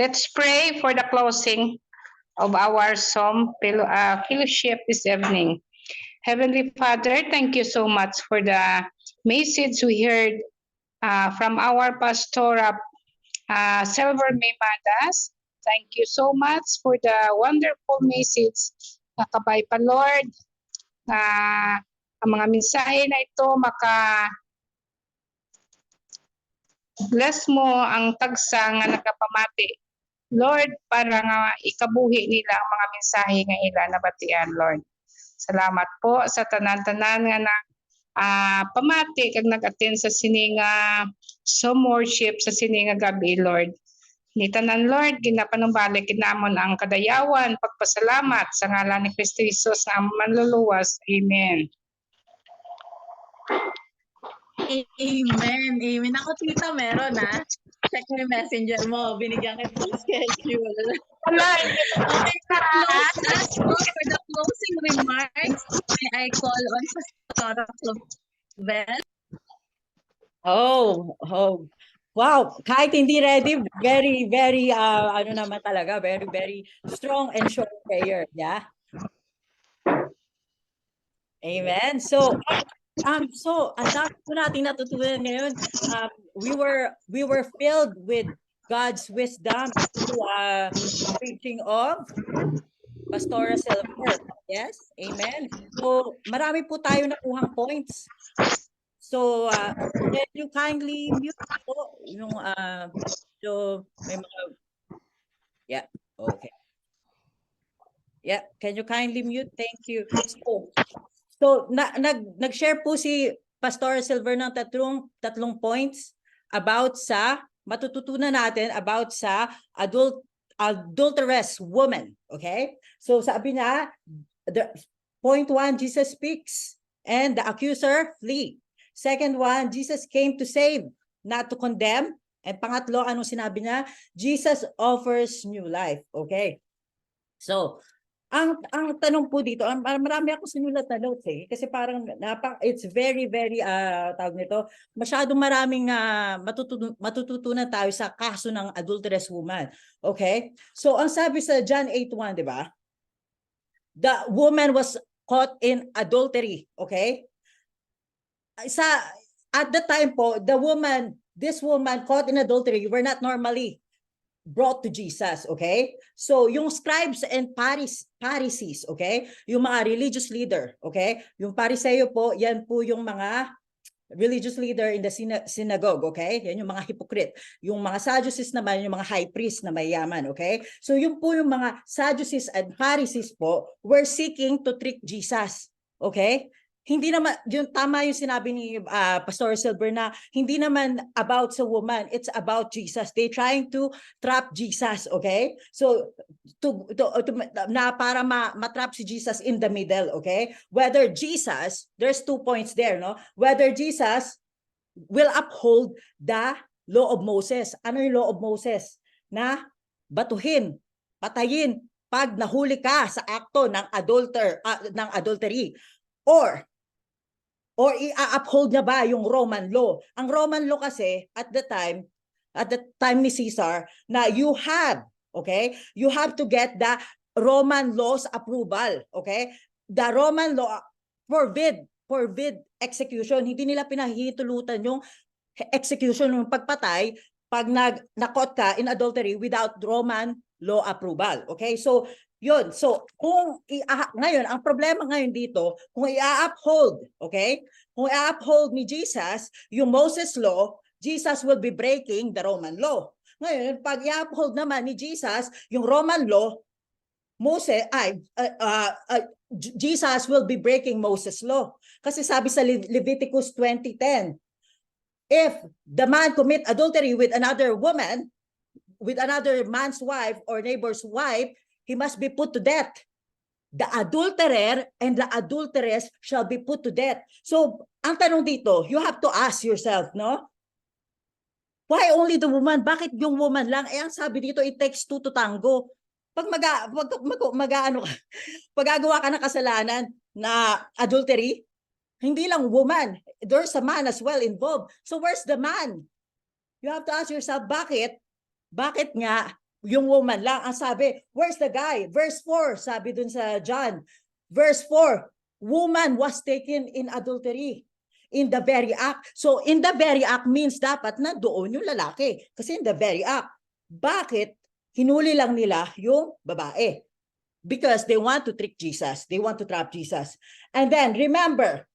Let's pray for the closing of our Psalm fellowship this evening. Heavenly Father, thank you so much for the message we heard from our pastor, Silver Memadas. Thank you so much for the wonderful message. Nakabay pa, Lord, na ang mga mensahe na ito bless mo ang tagsa nga nakapamati. Lord, para nga ikabuhi nila ang mga mensahe nga ila nabatian, Lord. Salamat po sa tanan-tanan nga na pamati kag nag-attend sa sininga Psalm worship sa sininga gabi, Lord. Ni tanan, Lord, ginapanumbalik kinamon ang kadayawan, pagpasalamat sa ngalan ni Kristo Jesus nga manluluwas. Amen. Amen. Ako, Tita, meron ha. Check mo yung messenger mo. Binigyan kita ng schedule. Okay, for the closing remarks, may I call on Pastor Bel. Oh, wow. Kahit hindi ready, very, ano naman talaga, very strong and sure prayer. Yeah. Amen. So ang dami po nating natutunan ngayon. We were filled with God's wisdom through preaching of Pastora Silver. Yes, amen. So marami po tayo nakuhang points. So can you kindly mute po yung so may mga okay. Yeah, can you kindly mute? Thank you. So nag-share po si Pastor Silver ng tatlong points about sa matututunan natin about sa adulterous woman. Okay? So sabi niya, point 1, Jesus speaks and the accuser flee. Second one, Jesus came to save, not to condemn. And pangatlo, anong sinabi niya? Jesus offers new life. Okay? So ang tanong po dito, marami ako sinulat na notes kasi parang it's very tawag nito, masyadong maraming matututunan tayo sa kaso ng adulterous woman. Okay? So ang sabi sa John 8:1, di ba? The woman was caught in adultery. Okay? At the time po, this woman caught in adultery were not normally brought to Jesus, okay? So, yung scribes and Pharisees, okay? Yung mga religious leader, okay? Yung Pariseo po, yan po yung mga religious leader in the synagogue, okay? Yan yung mga hypocrite. Yung mga Sadducees naman, yung mga high priest na mayaman, okay? So yun po yung mga Sadducees and Pharisees po were seeking to trick Jesus, okay? Hindi naman, yung tama yung sinabi ni Pastor Silver na hindi naman about sa woman, it's about Jesus. They trying to trap Jesus, okay? So na para matrap si Jesus in the middle, okay? Whether Jesus, there's 2 points there, no? Whether Jesus will uphold the law of Moses. Ano yung law of Moses? Na batuhin, patayin pag nahuli ka sa akto ng adultery, or i-uphold niya ba yung Roman law? Ang Roman law kasi at the time ni Caesar, na you have to get the Roman laws approval, okay? The Roman law forbid execution. Hindi nila pinahihintulutan yung execution ng pagpatay pag nakot ka in adultery without Roman law approval, okay? So yun. So, ngayon, ang problema ngayon dito, kung i-uphold, okay? Kung i-uphold ni Jesus yung Moses law, Jesus will be breaking the Roman law. Ngayon, pag i-uphold naman ni Jesus yung Roman law, Jesus will be breaking Moses law. Kasi sabi sa Leviticus 20:10, if the man commit adultery with another woman, with another man's wife or neighbor's wife, he must be put to death. The adulterer and the adulteress shall be put to death. So, ang tanong dito, you have to ask yourself, no? Why only the woman? Bakit yung woman lang? Ang sabi dito, it takes 2 to tango. Pag pagagawa ka ng kasalanan na adultery, hindi lang woman, there's a man as well involved. So where's the man? You have to ask yourself, bakit? Bakit nga yung woman lang ang sabi? Where's the guy? Verse 4, sabi dun sa John. Verse 4, woman was taken in adultery. In the very act. So in the very act means dapat na doon yung lalaki. Kasi in the very act. Bakit hinuli lang nila yung babae? Because they want to trick Jesus. They want to trap Jesus. And then remember,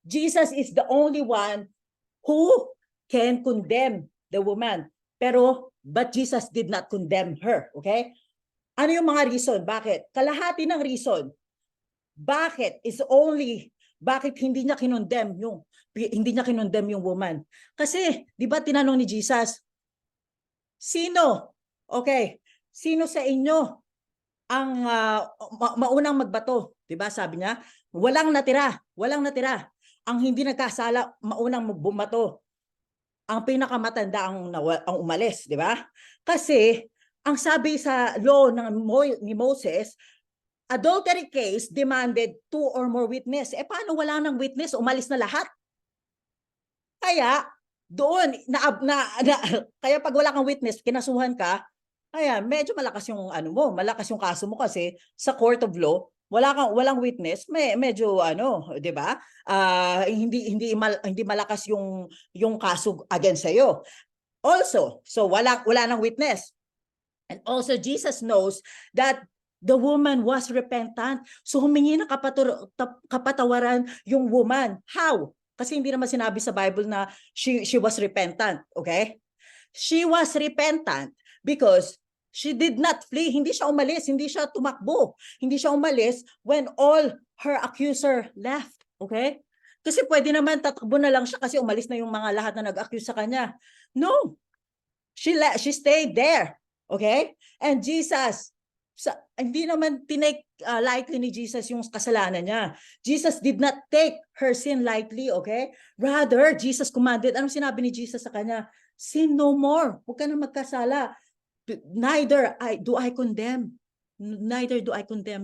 Jesus is the only one who can condemn the woman. But Jesus did not condemn her. Okay? Ano yung mga reason? Bakit? Kalahati ng reason. Bakit hindi niya kinondemn yung woman? Kasi, di ba tinanong ni Jesus, sino sa inyo ang maunang magbato? Di ba sabi niya, walang natira. Ang hindi nagkasala, maunang bumato. Ang pinakamatanda ang umalis, di ba? Kasi, ang sabi sa law ni Moses, adultery case demanded 2 or more witness. Paano wala nang witness? Umalis na lahat. Kaya, doon, kaya pag wala kang witness, kinasuhan ka, kaya medyo malakas yung kaso mo kasi sa court of law, walang witness, medyo di ba? Hindi malakas yung kaso against sa'yo. Also, so wala nang witness. And also Jesus knows that the woman was repentant. So humingi ng kapatawaran yung woman. How? Kasi hindi naman sinabi sa Bible na she was repentant. Okay? She was repentant because she did not flee. Hindi siya umalis. Hindi siya tumakbo. Hindi siya umalis when all her accuser left. Okay? Kasi pwede naman tatakbo na lang siya kasi umalis na yung mga lahat na nag-accuse sa kanya. No. She stayed there. Okay? And Jesus, hindi naman tinake lightly ni Jesus yung kasalanan niya. Jesus did not take her sin lightly, okay? Rather, Jesus commanded, anong sinabi ni Jesus sa kanya? Sin no more. Huwag ka na magkasala. Neither do I condemn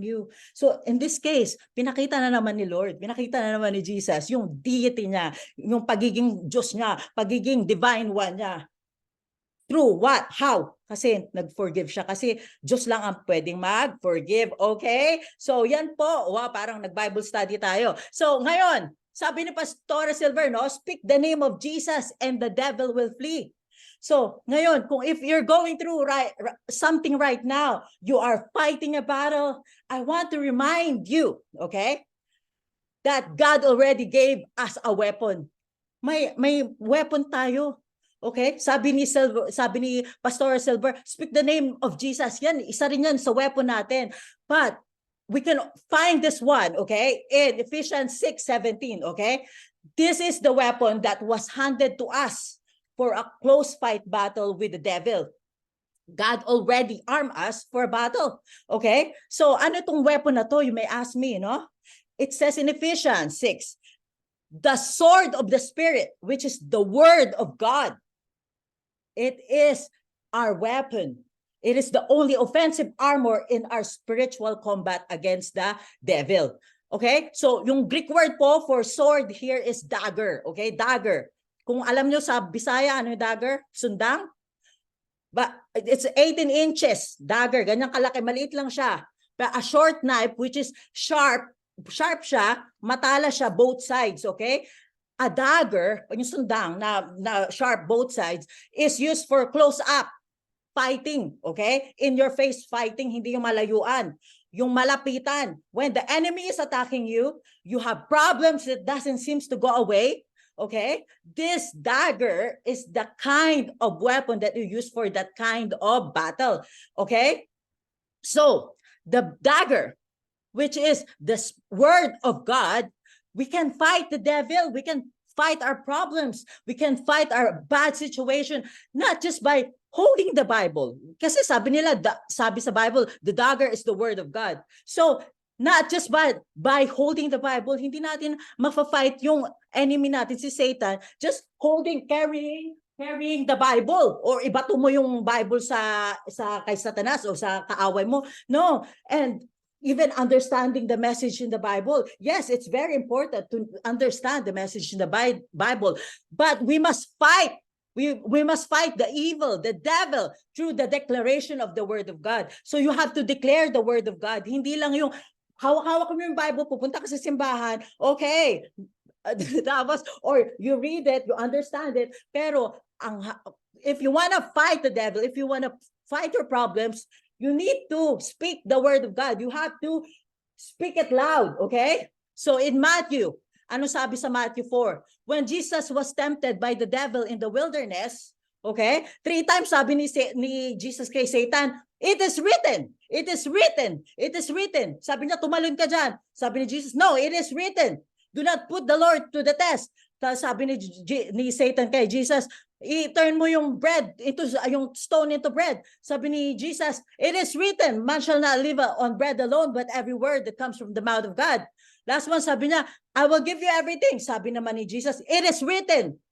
you. So in this case, pinakita na naman ni Lord, pinakita na naman ni Jesus yung deity niya, yung pagiging Diyos niya, pagiging divine one niya. Through what? How? Kasi nag-forgive siya. Kasi Diyos lang ang pwedeng mag-forgive. Okay? So yan po. Wow, parang nag-Bible study tayo. So ngayon, sabi ni Pastor Silver, no? Speak the name of Jesus and the devil will flee. So ngayon, if you're going through something right now, you are fighting a battle, I want to remind you, okay? That God already gave us a weapon. May weapon tayo. Okay? Sabi ni Pastor Silver, speak the name of Jesus. Yan, isa rin yan sa weapon natin. But we can find this one, okay? In Ephesians 6:17, okay? This is the weapon that was handed to us for a close fight battle with the devil. God already armed us for battle. Okay? So ano itong weapon na to? You may ask me, no? It says in Ephesians 6, the sword of the Spirit, which is the word of God. It is our weapon. It is the only offensive armor in our spiritual combat against the devil. Okay? So yung Greek word po for sword here is dagger. Okay? Dagger. Kung alam nyo sa Bisaya, ano yung dagger? Sundang? But it's 18 inches dagger, ganyan kalaki, maliit lang siya. But a short knife which is sharp siya, matala siya both sides, okay? A dagger, yung sundang na sharp both sides, is used for close up fighting, okay? In your face fighting, hindi yung malayuan, yung malapitan. When the enemy is attacking you, you have problems that doesn't seem to go away. Okay, this dagger is the kind of weapon that you use for that kind of battle. Okay, so the dagger, which is the word of God, we can fight the devil, we can fight our problems, we can fight our bad situation, not just by holding the Bible. Kasi sabi sa Bible, the dagger is the word of God. So not just by holding the Bible, hindi natin mafa-fight yung enemy natin, si Satan, just carrying the Bible, or ibato mo yung Bible sa kay Satanas o sa kaaway mo. No, and even understanding the message in the Bible. Yes, it's very important to understand the message in the Bible, but we must fight. We must fight the evil, the devil, through the declaration of the word of God. So you have to declare the word of God. Hindi lang yung hawak mo yung Bible, pupunta ka sa simbahan, okay, tapos, or you read it, you understand it, pero if you want to fight the devil, if you want to fight your problems, you need to speak the word of God. You have to speak it loud, okay? So in Matthew, ano sabi sa Matthew 4? When Jesus was tempted by the devil in the wilderness, okay, 3 times sabi ni Jesus kay Satan, it is written, it is written, it is written. Sabi niya, tumalon ka dyan. Sabi ni Jesus, no, it is written. Do not put the Lord to the test. Tapos sabi ni Satan kay Jesus, i-turn mo yung stone into bread. Sabi ni Jesus, it is written, man shall not live on bread alone, but every word that comes from the mouth of God. Last one, sabi niya, I will give you everything. Sabi naman ni Jesus, it is written.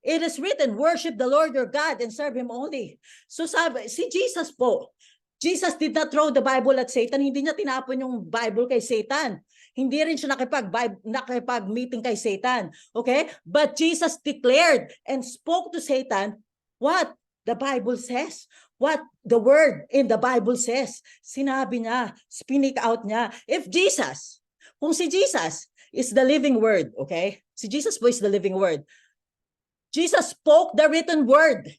It is written, worship the Lord your God and serve Him only. So sabi, si Jesus po, Jesus did not throw the Bible at Satan. Hindi niya tinapon yung Bible kay Satan. Hindi rin siya nakipag-meeting kay Satan. Okay? But Jesus declared and spoke to Satan what the Bible says. What the word in the Bible says. Sinabi niya, speak out niya. Kung si Jesus is the living word, okay? Si Jesus po is the living word. Jesus spoke the written word.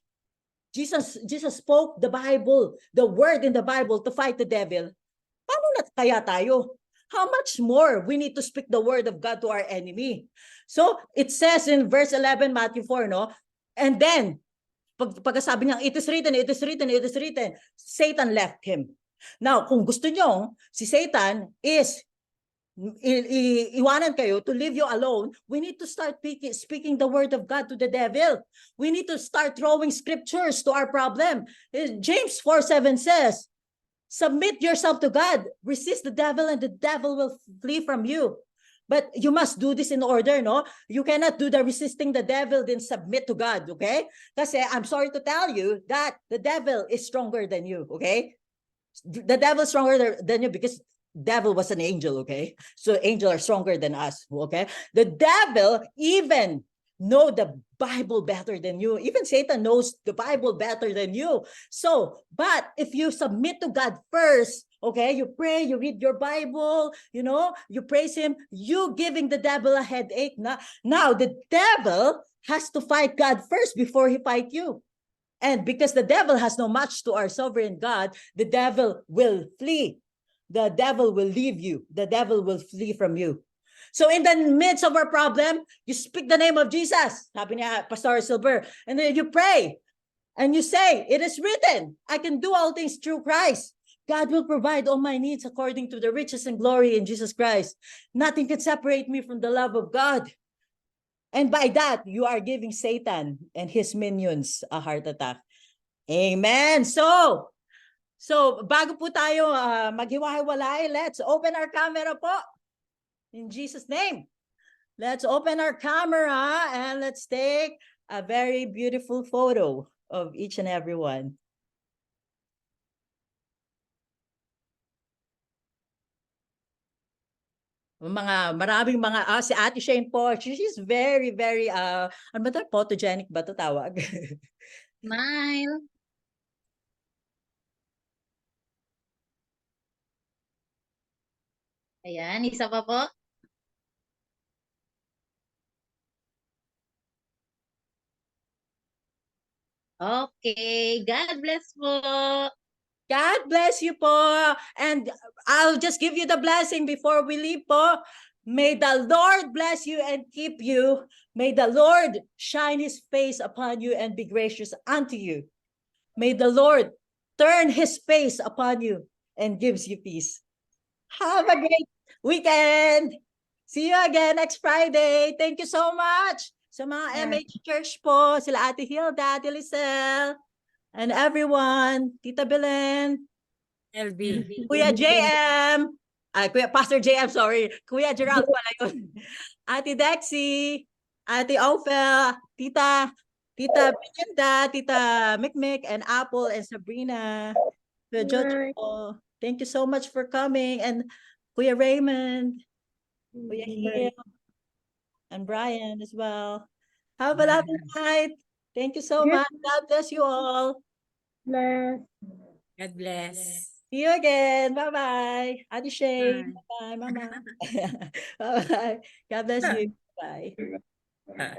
Jesus spoke the Bible, the word in the Bible to fight the devil. Paano na kaya tayo? How much more we need to speak the word of God to our enemy? So it says in verse 11, Matthew 4, no? And then, pagkasabi niya, it is written, it is written, it is written, Satan left him. Now, kung gusto niyo, si Satan is iwanan kayo, to leave you alone, we need to start speaking the word of God to the devil. We need to start throwing scriptures to our problem. James 4:7 says, submit yourself to God, resist the devil, and the devil will flee from you. But you must do this in order, no? You cannot do the resisting the devil, then submit to God, okay? Kasi I'm sorry to tell you that the devil is stronger than you, okay? The devil is stronger than you because devil was an angel, okay? So angels are stronger than us, okay? The devil even know the Bible better than you. Even Satan knows the Bible better than you. So, but if you submit to God first, okay, you pray, you read your Bible, you know, you praise Him, you giving the devil a headache. Now the devil has to fight God first before he fight you. And because the devil has no match to our sovereign God, the devil will flee. The devil will leave you. The devil will flee from you. So in the midst of our problem, you speak the name of Jesus. Sabi niya, Pastor Silver. And then you pray. And you say, it is written, I can do all things through Christ. God will provide all my needs according to the riches and glory in Jesus Christ. Nothing can separate me from the love of God. And by that, you are giving Satan and his minions a heart attack. Amen. So bago po tayo maghiwa-hiwalay, let's open our camera po. In Jesus' name. Let's open our camera and let's take a very beautiful photo of each and every one. Maraming mga si Ate Shane po, she's very ano ba 'to, photogenic ba 'to tawag? Smile. Ayan, isa pa po. Okay, God bless po. God bless you po. And I'll just give you the blessing before we leave po. May the Lord bless you and keep you. May the Lord shine his face upon you and be gracious unto you. May the Lord turn his face upon you and gives you peace. Have a great weekend. See you again next Friday. Thank you so much. Sa mga MH Church po, sila Ate Hilda, Ate Lisel, and everyone, Tita Belen, LB. Kuya JM, Pastor JM, sorry, Kuya Gerald pala yun. Ate Dexy, Ate Ophel, Tita Brenda, Tita Mikmik, and Apple, and Sabrina. Kuya Jojo po, thank you so much for coming. And Kuya Raymond, Kuya Hill, and Brian as well. Have a lovely night. Thank you so much. God bless you all. Bless. God bless. See you again. Bye-bye. Ate Shane. Bye. Bye-bye, Mama. Bye-bye. God bless you. Bye. Ah.